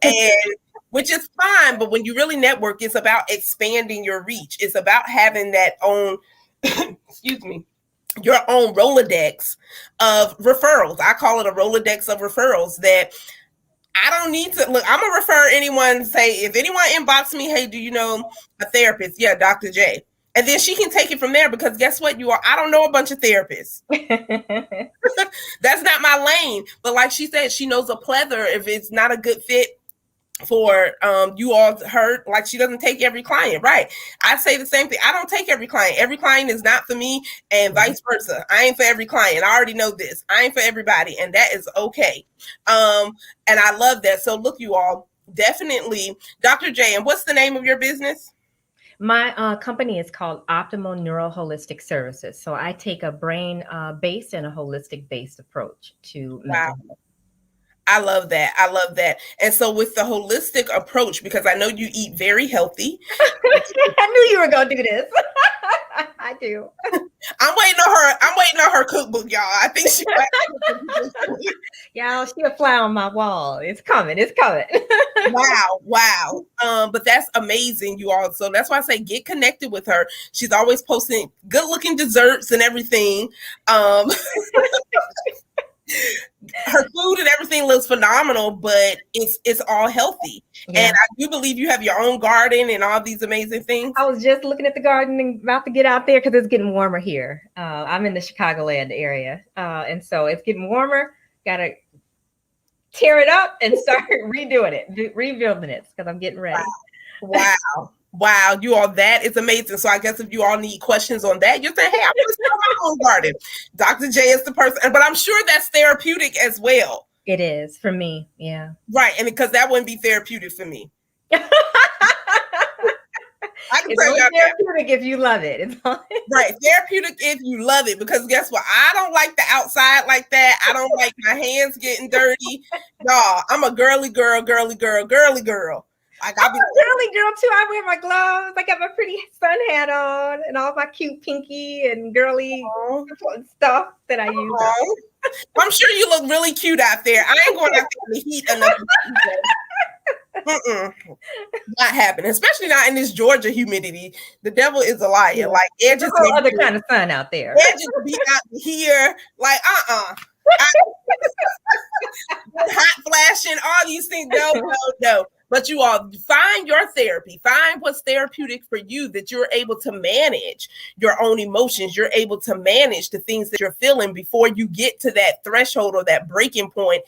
and which is fine. But when you really network, it's about expanding your reach. It's about having that own, your own Rolodex of referrals. I call it a Rolodex of referrals that I don't need to look. I'm gonna refer anyone. Say if anyone inbox me, hey, do you know a therapist? Yeah, Dr. J. And then she can take it from there, because guess what, you are? I don't know a bunch of therapists. That's not my lane. But like she said, she knows a plethora. If it's not a good fit for you all heard, like, she doesn't take every client, right? I say the same thing. I don't take every client. Every client is not for me, and vice versa. I ain't for every client. I already know this. I ain't for everybody, and that is okay. And I love that. So look, you all, definitely Dr. J. And what's the name of your business? My company is called Optimal Neuro Holistic Services. So I take a brain based and a holistic based approach to mental health. I love that. I love that. And so with the holistic approach, because I know you eat very healthy. I knew you were going to do this. I do. I'm waiting on her cookbook, y'all. I think she y'all, she'll fly on my wall. It's coming. Wow. But that's amazing, you all. So that's why I say get connected with her. She's always posting good looking desserts and everything. Her food and everything looks phenomenal, but it's all healthy. Yeah. And I do believe you have your own garden and all these amazing things. I was just looking at the garden and about to get out there because it's getting warmer here. I'm in the Chicagoland area, and so it's getting warmer. Got to tear it up and start redoing it, rebuilding it because I'm getting ready. Wow, you all, that is amazing. So I guess if you all need questions on that, you're saying, hey, I'm going to start my own garden. Dr. J is the person, but I'm sure that's therapeutic as well. It is for me, yeah. Right, and because that wouldn't be therapeutic for me. It's only therapeutic if you love it. It's right, therapeutic if you love it, because guess what? I don't like the outside like that. I don't like my hands getting dirty. Y'all, I'm a girly girl. Like, I'm a girly girl too. I wear my gloves. I got my pretty sun hat on and all my cute pinky and girly stuff that I use. I'm sure you look really cute out there. I ain't going out there in the heat enough. Not happening, especially not in this Georgia humidity. The devil is a liar. Yeah. Like, there's no other kind of sun out there. Just be out here, like hot flashing, all these things. No. But you all find your therapy. Find what's therapeutic for you, that you're able to manage your own emotions. You're able to manage the things that you're feeling before you get to that threshold or that breaking point.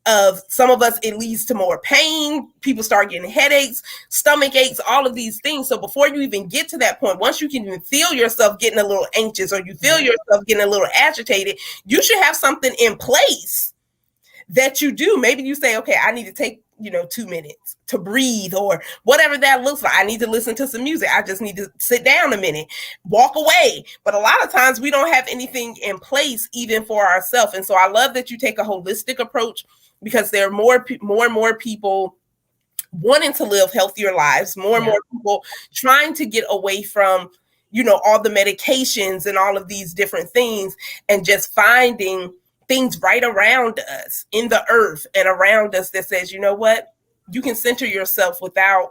Of some of us, it leads to more pain. People start getting headaches, stomach aches, all of these things. So before you even get to that point, once you can even feel yourself getting a little anxious or you feel yourself getting a little agitated, you should have something in place that you do. Maybe you say, okay, I need to take 2 minutes to breathe or whatever that looks like. I need to listen to some music. I just need to sit down a minute, walk away. But a lot of times we don't have anything in place even for ourselves. And so I love that you take a holistic approach, because there are more and more people wanting to live healthier lives, more and more people trying to get away from, all the medications and all of these different things, and just finding things right around us in the earth and around us that says, you know what, you can center yourself without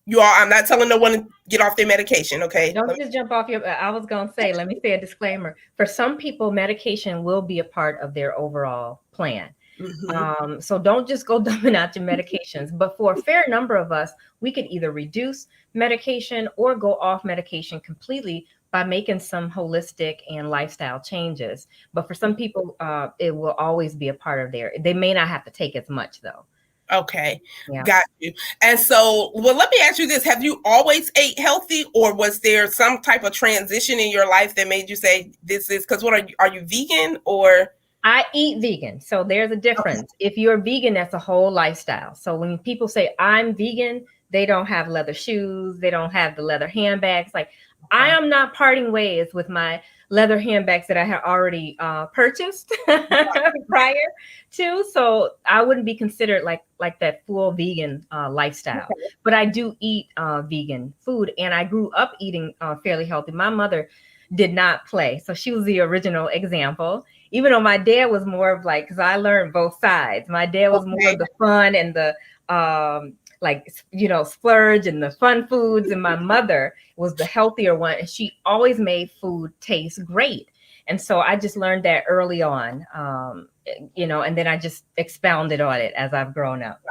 you all. I'm not telling no one to get off their medication. Okay. Don't just jump off I was going to say, let me say a disclaimer. For some people, medication will be a part of their overall plan. Mm-hmm. So don't just go dumping out your medications. But for a fair number of us, we could either reduce medication or go off medication completely by making some holistic and lifestyle changes. But for some people, it will always be a part of they may not have to take as much though. Okay. Yeah. Got you. And so, well, let me ask you this. Have you always ate healthy, or was there some type of transition in your life that made you say this is, because what are you vegan or? I eat vegan. So there's a difference. Okay. If you're vegan, that's a whole lifestyle. So when people say I'm vegan, they don't have leather shoes. They don't have the leather handbags. Like, I am not parting ways with my leather handbags that I had already purchased prior to. So I wouldn't be considered like that full vegan lifestyle. Okay. But I do eat vegan food, and I grew up eating fairly healthy. My mother did not play. So she was the original example. Even though my dad was more of because I learned both sides. My dad was more of the fun and the splurge and the fun foods. And my mother was the healthier one. And she always made food taste great. And so I just learned that early on, and then I just expounded on it as I've grown up.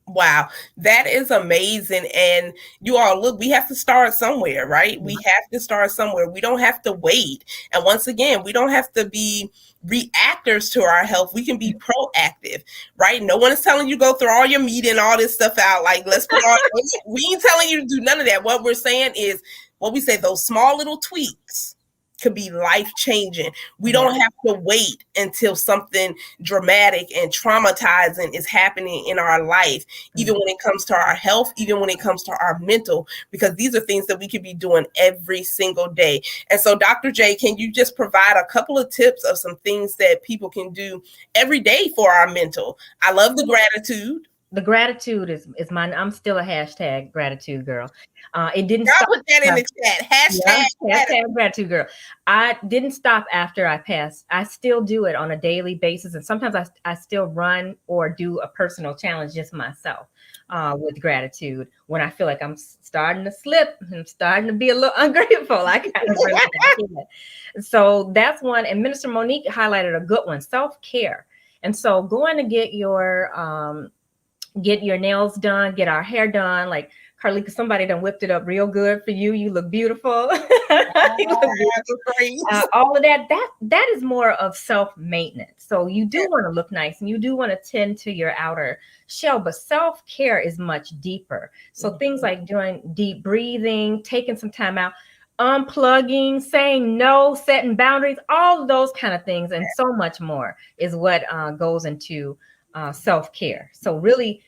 Wow, that is amazing. And you all, look, we have to start somewhere, right? We have to start somewhere. We don't have to wait. And once again, we don't have to be reactors to our health. We can be proactive, right? No one is telling you go throw all your meat and all this stuff out. Like, let's put on, we ain't telling you to do none of that. What we're saying is, what we say, those small little tweaks could be life-changing. We don't have to wait until something dramatic and traumatizing is happening in our life, even when it comes to our health, even when it comes to our mental, because these are things that we could be doing every single day. And so, Dr. J, can you just provide a couple of tips of some things that people can do every day for our mental? I love the gratitude. The gratitude is mine. I'm still a hashtag gratitude girl. It didn't Y'all stop. put that in the chat. Yeah, Hashtag. hashtag gratitude girl. I didn't stop after I passed. I still do it on a daily basis. And sometimes I still run or do a personal challenge just myself with gratitude. When I feel like I'm starting to slip and starting to be a little ungrateful, I kind of bring it back in. So that's one. And Minister Monique highlighted a good one, self-care. And so going to get your nails done, get our hair done. Like Carlika, somebody done whipped it up real good for you. You look beautiful. You look beautiful. All of that is more of self-maintenance. So you do want to look nice and you do want to tend to your outer shell, but self-care is much deeper. So things like doing deep breathing, taking some time out, unplugging, saying no, setting boundaries, all of those kind of things, and so much more is what goes into self-care. So really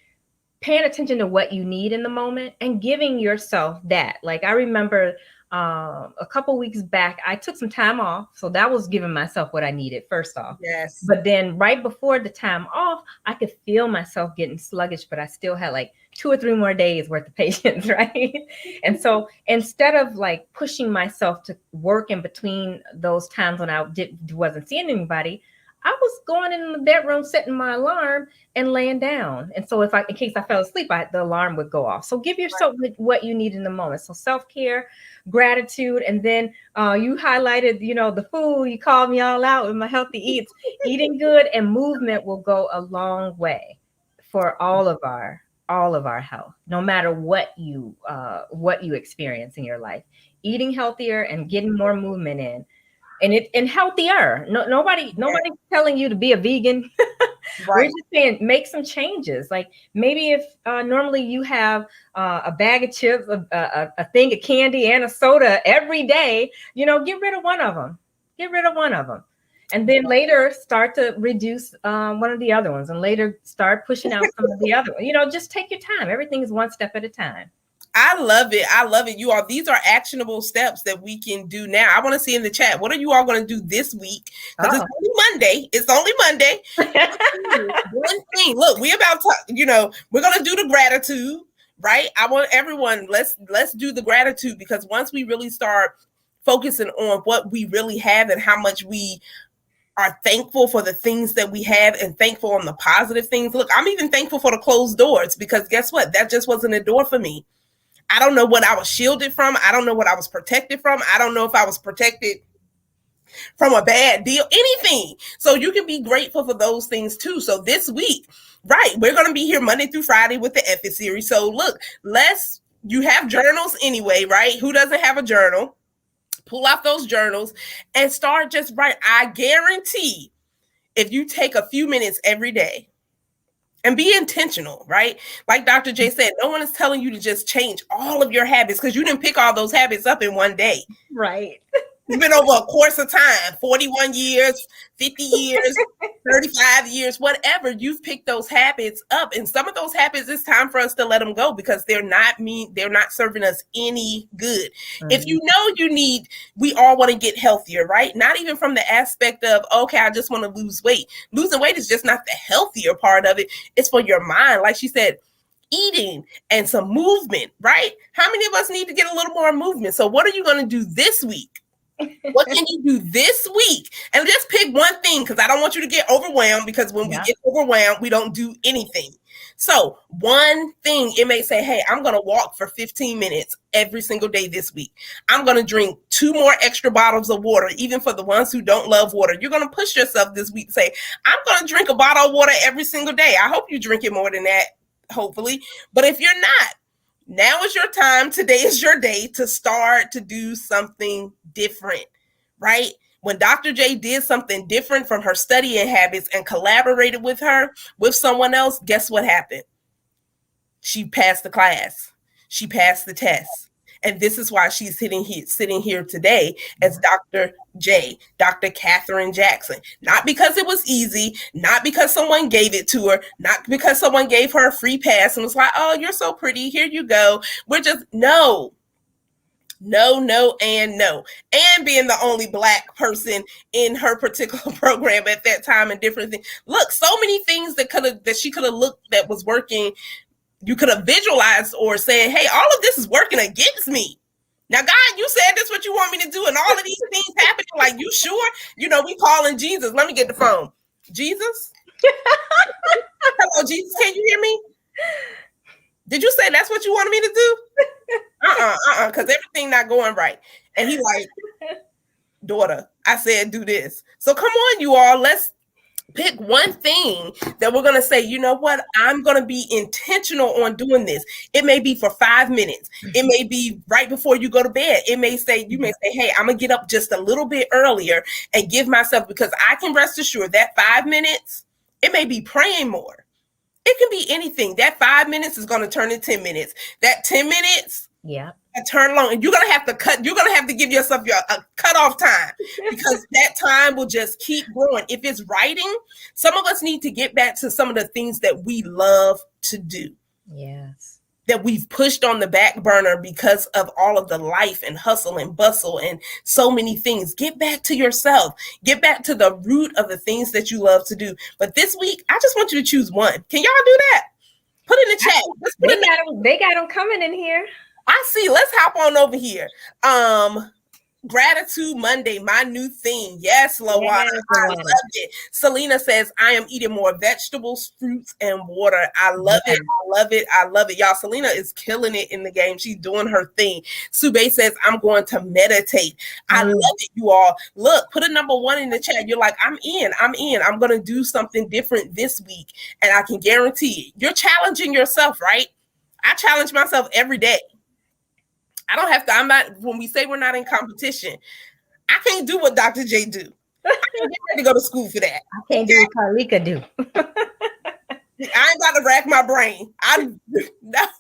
paying attention to what you need in the moment and giving yourself that. Like I remember a couple weeks back, I took some time off. So that was giving myself what I needed first off. Yes. But then right before the time off, I could feel myself getting sluggish, but I still had like 2 or 3 more days worth of patience, right? And so instead of like pushing myself to work in between those times when I wasn't seeing anybody, I was going in the bedroom, setting my alarm and laying down. And so in case I fell asleep, the alarm would go off. So give yourself what you need in the moment. So self-care, gratitude. And then you highlighted, the food, you called me all out with my healthy eats. Eating good and movement will go a long way for all of our health, no matter what you experience in your life. Eating healthier and getting more movement in. And healthier. Nobody's telling you to be a vegan. We're just saying make some changes. Like maybe if normally you have a bag of chips, a thing of candy, and a soda every day, get rid of one of them. And then later start to reduce one of the other ones, and later start pushing out some of the other ones. Just take your time. Everything is one step at a time. I love it. You all, these are actionable steps that we can do now. I want to see in the chat, what are you all going to do this week? Because it's only Monday. One thing. Look, we're going to do the gratitude, right? I want everyone, let's do the gratitude, because once we really start focusing on what we really have and how much we are thankful for the things that we have and thankful on the positive things. Look, I'm even thankful for the closed doors, because guess what? That just wasn't a door for me. I don't know what I was shielded from. I don't know what I was protected from. I don't know if I was protected from a bad deal, anything. So you can be grateful for those things too. So this week, right, we're going to be here Monday through Friday with the Epic series. So look, you have journals anyway, right? Who doesn't have a journal? Pull out those journals and start just write. I guarantee if you take a few minutes every day, and be intentional, right? Like Dr. J said, no one is telling you to just change all of your habits, because you didn't pick all those habits up in one day. Right. It's been over a course of time, 41 years, 50 years, 35 years, whatever. You've picked those habits up. And some of those habits, it's time for us to let them go, because they're not serving us any good. Mm-hmm. If you know we all want to get healthier, right? Not even from the aspect of, okay, I just want to lose weight. Losing weight is just not the healthier part of it. It's for your mind. Like she said, eating and some movement, right? How many of us need to get a little more movement? So what are you going to do this week? What can you do this week? And just pick one thing, because I don't want you to get overwhelmed, because when we get overwhelmed, we don't do anything. So one thing, it may say, hey, I'm going to walk for 15 minutes every single day this week. I'm going to drink 2 more extra bottles of water, even for the ones who don't love water. You're going to push yourself this week. Say, I'm going to drink a bottle of water every single day. I hope you drink it more than that, hopefully. But if you're not, now is your time. Today is your day to start to do something different, right? When Dr. J did something different from her studying habits and collaborated with someone else, guess what happened? She passed the class. She passed the test. And this is why she's sitting here today as Dr. J, Dr. Katherine Jackson. Not because it was easy, not because someone gave it to her, not because someone gave her a free pass and was like, oh, you're so pretty, here you go. No. No, no, and no. And being the only Black person in her particular program at that time and different things. Look, so many things that she could have looked that was working. You could have visualized or said, hey, all of this is working against me. Now, God, you said this is what you want me to do, and all of these things happening. Like, you sure? We calling Jesus. Let me get the phone. Jesus? Hello, Jesus, can you hear me? Did you say that's what you wanted me to do? Because everything not going right. And he like, daughter, I said do this. So come on, you all, let's pick one thing that we're going to say, you know what, I'm going to be intentional on doing this. It may be for 5 minutes. It may be right before you go to bed. You may say, hey, I'm going to get up just a little bit earlier and give myself, because I can rest assured that 5 minutes, it may be praying more. It can be anything. That 5 minutes is going to turn into 10 minutes. That 10 minutes, turn long. And you're going to have to cut. You're going to have to give yourself a cutoff time, because that time will just keep growing. If it's writing, some of us need to get back to some of the things that we love to do. Yes. That we've pushed on the back burner because of all of the life and hustle and bustle and so many things. Get back to yourself. Get back to the root of the things that you love to do. But this week, I just want you to choose one. Can y'all do that? Put in the chat. They got them coming in here. I see. Let's hop on over here. Gratitude Monday, my new thing. Yes, Lawana, I love it. Selena says, I am eating more vegetables, fruits, and water. I love it. I love it. I love it. Y'all, Selena is killing it in the game. She's doing her thing. Sube says, I'm going to meditate. I love it, you all. Look, put a number 1 in the chat. You're like, I'm in. I'm going to do something different this week. And I can guarantee you're challenging yourself, right? I challenge myself every day. I don't have to, when we say we're not in competition, I can't do what Dr. J do. I can't get ready to go to school for that. I can't do what Carlika do. I ain't got to rack my brain. I ain't gonna do that.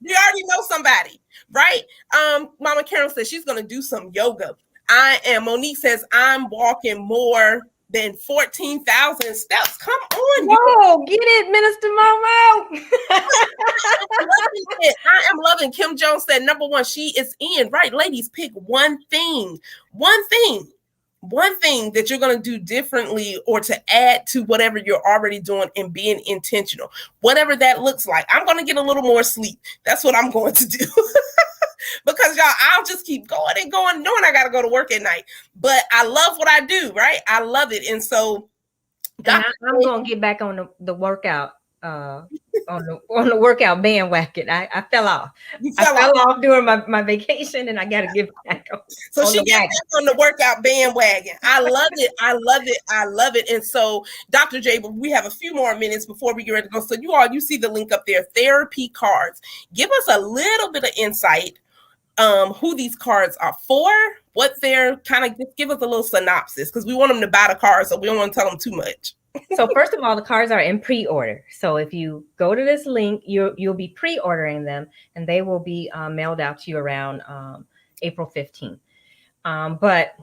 We already know somebody, right? Mama Karen says she's gonna do some yoga. Monique says I'm walking more than 14,000 steps. Come on. Whoa, get it, Minister Momo. I am loving. Kim Jones said, number 1, she is in. Right, ladies, pick one thing that you're going to do differently or to add to whatever you're already doing and being intentional. Whatever that looks like. I'm going to get a little more sleep. That's what I'm going to do. Because y'all, I'll just keep going and going, knowing I got to go to work at night. But I love what I do, right? I love it. And so I'm going to get back on the workout, on the workout bandwagon. I fell off. I fell off during my vacation, and I got to get back on. So she got back on the workout bandwagon. I love it. I love it. I love it. And so, Dr. J, we have a few more minutes before we get ready to go. So you see the link up there, therapy cards. Give us a little bit of insight. Who these cards are for, what they're just give us a little synopsis, because we want them to buy the cards, so we don't want to tell them too much. So first of all, the cards are in pre-order. So if you go to this link, you'll be pre-ordering them, and they will be mailed out to you around April 15th. But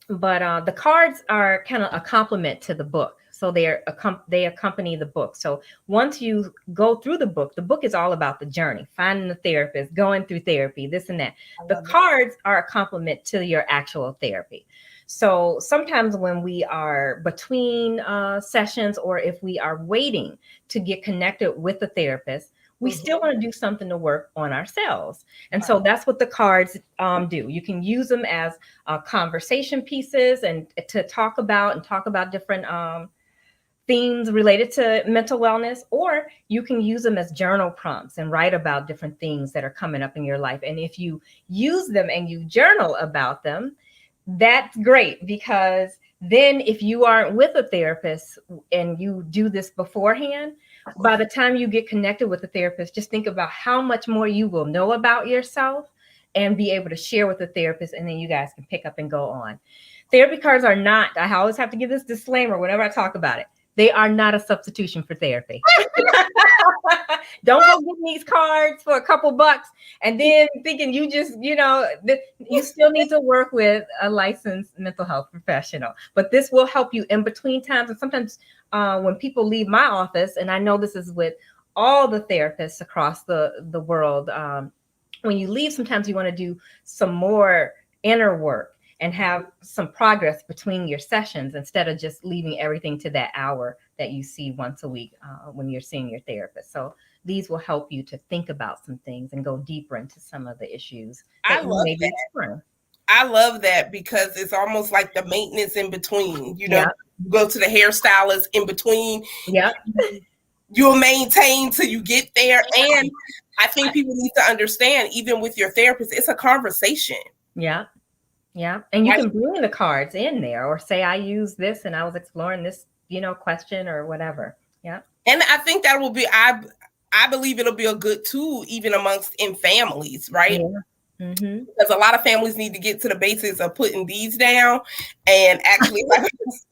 the cards are kind of a complement to the book. So they accompany the book. So once you go through the book is all about the journey, finding the therapist, going through therapy, this and that. The cards are a complement to your actual therapy. So sometimes when we are between sessions, or if we are waiting to get connected with the therapist, we still want to do something to work on ourselves. And so that's what the cards do. You can use them as conversation pieces and to talk about different themes related to mental wellness, or you can use them as journal prompts and write about different things that are coming up in your life. And if you use them and you journal about them, that's great, because then if you aren't with a therapist and you do this beforehand, by the time you get connected with the therapist, just think about how much more you will know about yourself and be able to share with the therapist, and then you guys can pick up and go on. Therapy cards are not, I always have to give this disclaimer whenever I talk about it, they are not a substitution for therapy. Don't go getting these cards for a couple bucks and then thinking you still need to work with a licensed mental health professional. But this will help you in between times. And sometimes when people leave my office, and I know this is with all the therapists across the world, when you leave, sometimes you want to do some more inner work and have some progress between your sessions instead of just leaving everything to that hour that you see once a week when you're seeing your therapist. So these will help you to think about some things and go deeper into some of the issues that you may be exploring. I love that because it's almost like the maintenance in between, you know, you go to the hairstylist in between. Yeah. You'll maintain till you get there. And I think people need to understand, even with your therapist, it's a conversation. Yeah. Yeah. And you can bring the cards in there or say, I use this and I was exploring this, question or whatever. Yeah. And I think that will be, I believe it'll be a good tool even amongst in families, right? Yeah. Mm-hmm. Because a lot of families need to get to the basics of putting these down and actually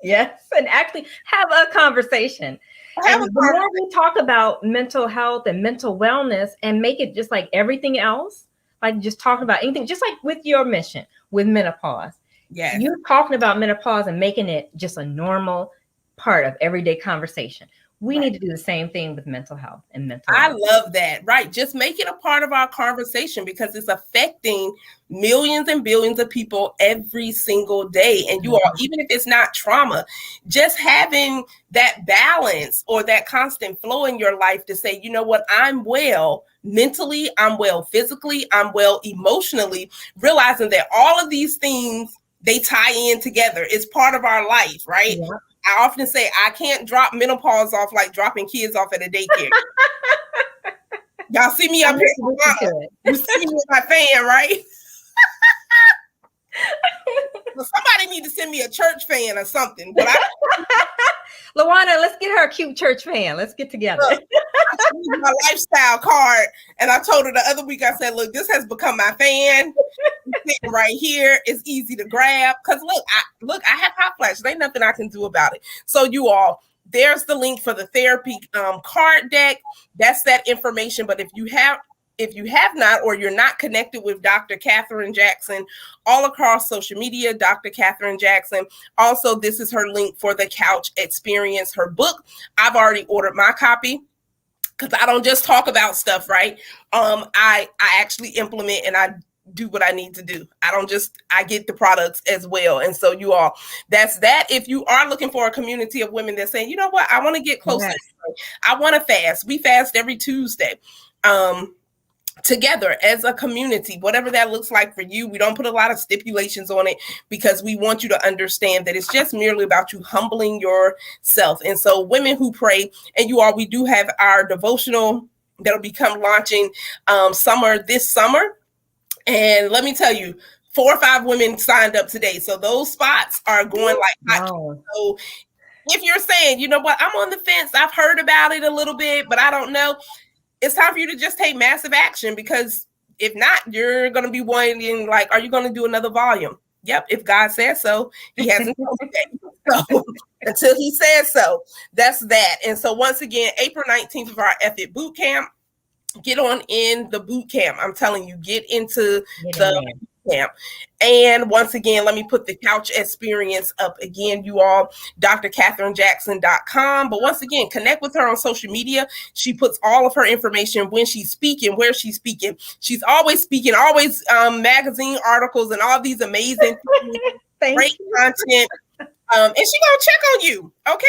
yes, and actually have a conversation. And the more we talk about mental health and mental wellness and make it just like everything else, like just talking about anything, just like with your mission with menopause. Yes. You're talking about menopause and making it just a normal part of everyday conversation. We need to do the same thing with mental health and mental health. I love that. Right. Just make it a part of our conversation because it's affecting millions and billions of people every single day. And you all, even if it's not trauma, just having that balance or that constant flow in your life to say, you know what, I'm well mentally, I'm well physically, I'm well emotionally, realizing that all of these things, they tie in together. It's part of our life, right? Yeah. I often say I can't drop menopause off like dropping kids off at a daycare. Y'all see me up here. You see me with my fan, right? Well, somebody need to send me a church fan or something. But Lawana, let's get her a cute church fan. Let's get together. Look, I used my lifestyle card, and I told her the other week, I said, look, this has become my fan. It's sitting right here. It's easy to grab. Because look, I have hot flashes. Ain't nothing I can do about it. So you all, there's the link for the therapy card deck. That's that information. But if you have not, or you're not connected with Dr. Katherine Jackson, all across social media, Dr. Katherine Jackson. Also, this is her link for the Couch Experience, her book. I've already ordered my copy because I don't just talk about stuff, right? I actually implement and I do what I need to do. I get the products as well. And so you all, that's that. If you are looking for a community of women that saying, you know what, I want to get closer. Yes. I want to fast. We fast every Tuesday. Together as a community, whatever that looks like for you. We don't put a lot of stipulations on it because we want you to understand that it's just merely about you humbling yourself. And so Women Who Pray, and you all, we do have our devotional that'll become launching this summer. And let me tell you, 4 or 5 women signed up today. So those spots are going like hot. Wow. So if you're saying, you know what, I'm on the fence, I've heard about it a little bit, but I don't know. It's time for you to just take massive action, because if not, you're going to be wondering, like, are you going to do another volume? Yep. If God says so, he hasn't told me that. So until he says so, that's that. And so once again, April 19th of our EFIT boot camp, get on in the boot camp. I'm telling you, get into the camp. And once again, let me put the Couch Experience up again, you all, drkatherinejackson.com. But once again, connect with her on social media. She puts all of her information when she's speaking, where she's speaking. She's always speaking, always magazine articles and all these amazing great content. And she's gonna check on you. Okay.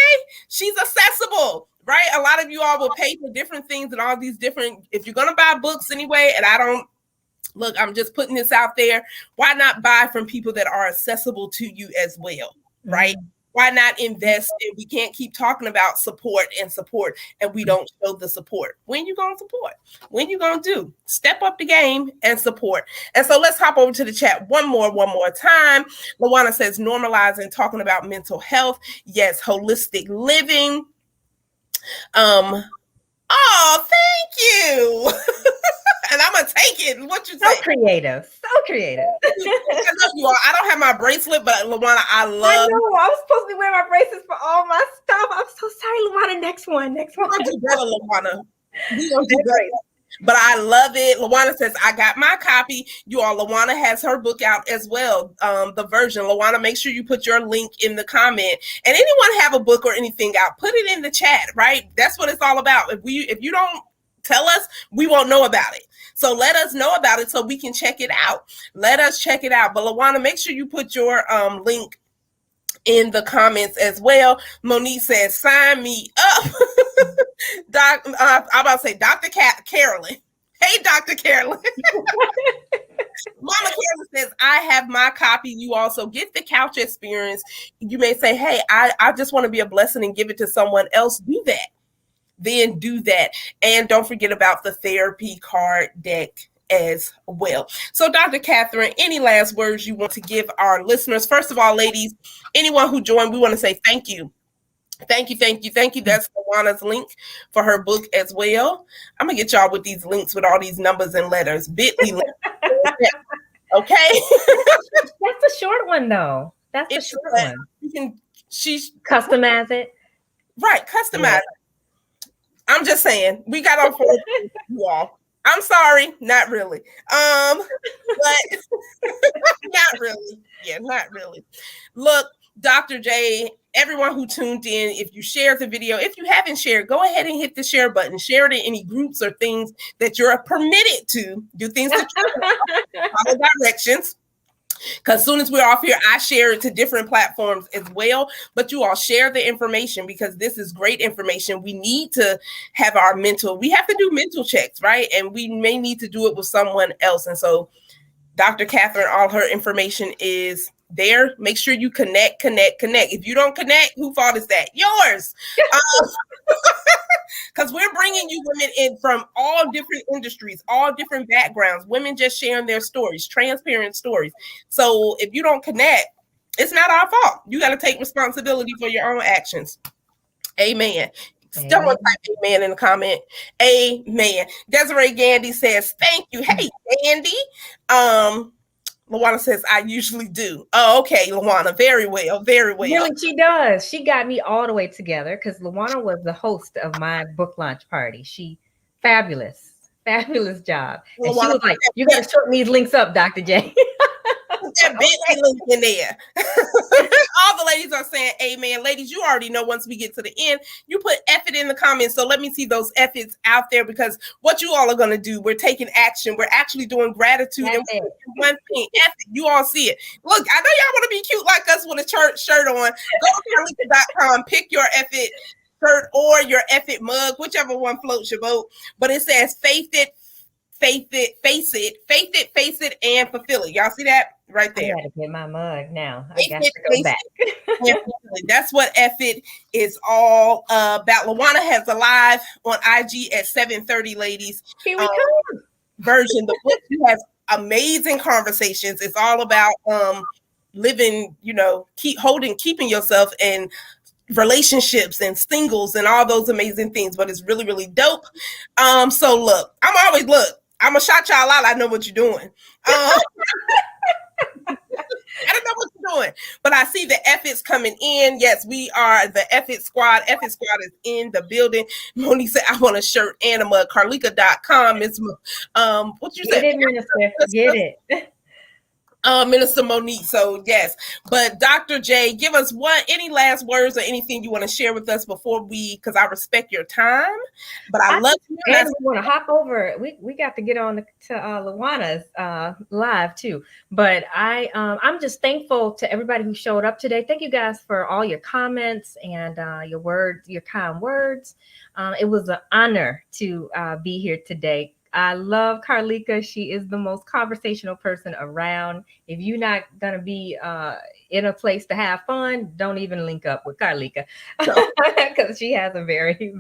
She's accessible. Right. A lot of you all will pay for different things and all these different, if you're going to buy books anyway, and I'm just putting this out there. Why not buy from people that are accessible to you as well? Right. Mm-hmm. Why not invest? And we can't keep talking about support, and we don't show the support. When you going to support? When you going to do? Step up the game and support. And so let's hop over to the chat one more time. Lawana says, normalizing talking about mental health. Yes. Holistic living. Oh, thank you. And I'm gonna take it. What you say? So creative. I love you all. I don't have my bracelet, but Lawana, I know. I was supposed to be wearing my bracelets for all my stuff. I'm so sorry, Lawana. Next one. We're gonna do better, Lawana. We're gonna do better. But I love it. Lawana says, I got my copy. You all, Lawana has her book out as well. The version. Lawana, make sure you put your link in the comment. And anyone have a book or anything out, put it in the chat, right? That's what it's all about. If you don't tell us, we won't know about it. So let us know about it so we can check it out. Let us check it out. But LaWanna, make sure you put your link in the comments as well. Monique says, sign me up. I'm about to say Dr. Carolyn. Hey, Dr. Carolyn. Mama Carolyn says, I have my copy. You also get the couch experience. You may say, hey, I just want to be a blessing and give it to someone else. Do that. Then do that. And don't forget about the therapy card deck as well. So, Dr. Catherine, any last words you want to give our listeners? First of all, ladies, anyone who joined, we want to say thank you. Thank you. That's LaWanna's link for her book as well. I'm going to get y'all with these links with all these numbers and letters. Bit.ly link. Okay? That's a short one, though. That's a short one. You can customize it. Right, customize it. I'm just saying, we got on for you all. I'm sorry, not really. But not really. Yeah, not really. Look, Dr. J, everyone who tuned in, if you shared the video, if you haven't shared, go ahead and hit the share button. Share it in any groups or things that you're permitted to do, things that you follow directions. Because as soon as we're off here, I share it to different platforms as well. But you all share the information because this is great information. We need to have we have to do mental checks, right? And we may need to do it with someone else. And so Dr. Catherine, all her information is there. Make sure you connect. If you don't connect, whose fault is that? Yours. Because we're bringing you women in from all different industries, all different backgrounds, women just sharing their stories, transparent stories. So if you don't connect, it's not our fault. You got to take responsibility for your own actions. Amen. Someone type amen in the comment. Amen. Desiree Gandy says, thank you. Hey, Gandy. LaWanna says, I usually do. Oh, okay, LaWanna. Very well. Really, she does. She got me all the way together because LaWanna was the host of my book launch party. Fabulous job. And she was like, you got to shorten these links up, Dr. J. That Bitly link in there. All the ladies are saying amen. Ladies, you already know once we get to the end, you put F it in the comments. So let me see those F's out there because what you all are going to do, we're taking action. We're actually doing gratitude. And one thing, F it. You all see it. Look, I know y'all want to be cute like us with a shirt on. Go to Carlita.com, pick your F it shirt or your F it mug, whichever one floats your boat. But it says face it, face it, and fulfill it. Y'all see that? Right there. I gotta get my mug now. I got to go back. That's what F it is all about. LaWanna has a live on IG at 7:30, ladies. Here we come. Version. The book, she has amazing conversations. It's all about living, keeping yourself in relationships and singles and all those amazing things. But it's really, really dope. So look, I'm gonna shout y'all out. I know what you're doing. I don't know what you're doing, but I see the F-It's coming in. Yes, we are the F-It Squad. F-It Squad is in the building. Monique said, I want a shirt and a mug. Carlita.com is, what you said? Get it, Minister. Get it. Minister Monique. So yes, but Dr. J, give us any last words or anything you want to share with us before because I respect your time, but I love you. And we want to hop over. We got to get on to LaWanna's live too. But I'm just thankful to everybody who showed up today. Thank you guys for all your comments and your kind words. It was an honor to be here today. I love Carlita. She is the most conversational person around. If you're not going to be in a place to have fun, don't even link up with Carlita because she has a very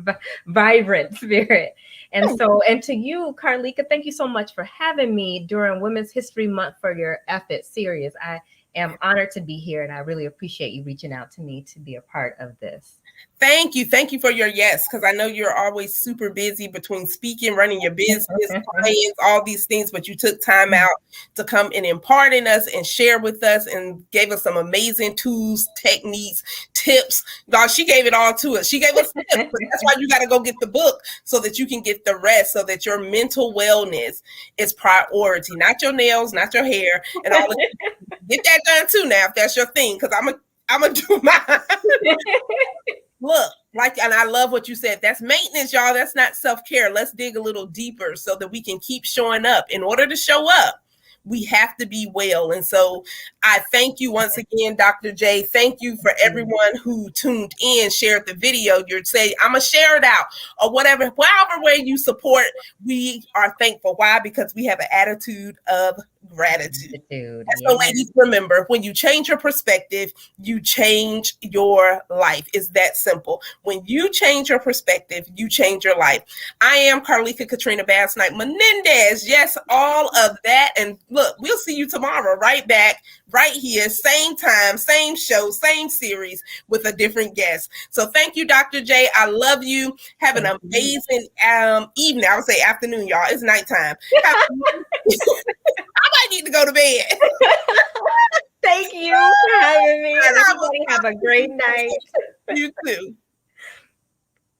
vibrant spirit. And to you, Carlita, thank you so much for having me during Women's History Month for your F-It series. I am honored to be here, and I really appreciate you reaching out to me to be a part of this. Thank you for your yes, because I know you're always super busy between speaking, running your business, clients, all these things, but you took time out to come and impart in us and share with us and gave us some amazing tools, techniques, tips. God, she gave it all to us. She gave us tips. That's why you got to go get the book so that you can get the rest, so that your mental wellness is priority, not your nails, not your hair, and all of that. Get that done too now if that's your thing, because I'm gonna do mine. Look, and I love what you said. That's maintenance, y'all. That's not self-care. Let's dig a little deeper so that we can keep showing up. In order to show up, we have to be well. And so I thank you once again, Dr. J. Thank you for everyone who tuned in, shared the video. You'd say, I'm going to share it out or whatever, however way you support. We are thankful. Why? Because we have an attitude of gratitude. And so, ladies, remember, when you change your perspective, you change your life. It's that simple. When you change your perspective, you change your life. I am Carlika Katrina Basnight-Menendez. Yes, all of that. And look, we'll see you tomorrow, right back, right here, same time, same show, same series with a different guest. So thank you, Dr. J. I love you. Have an amazing evening. I would say afternoon, y'all. It's nighttime. I might need to go to bed. Thank you for having me. Everybody have a great night. You too.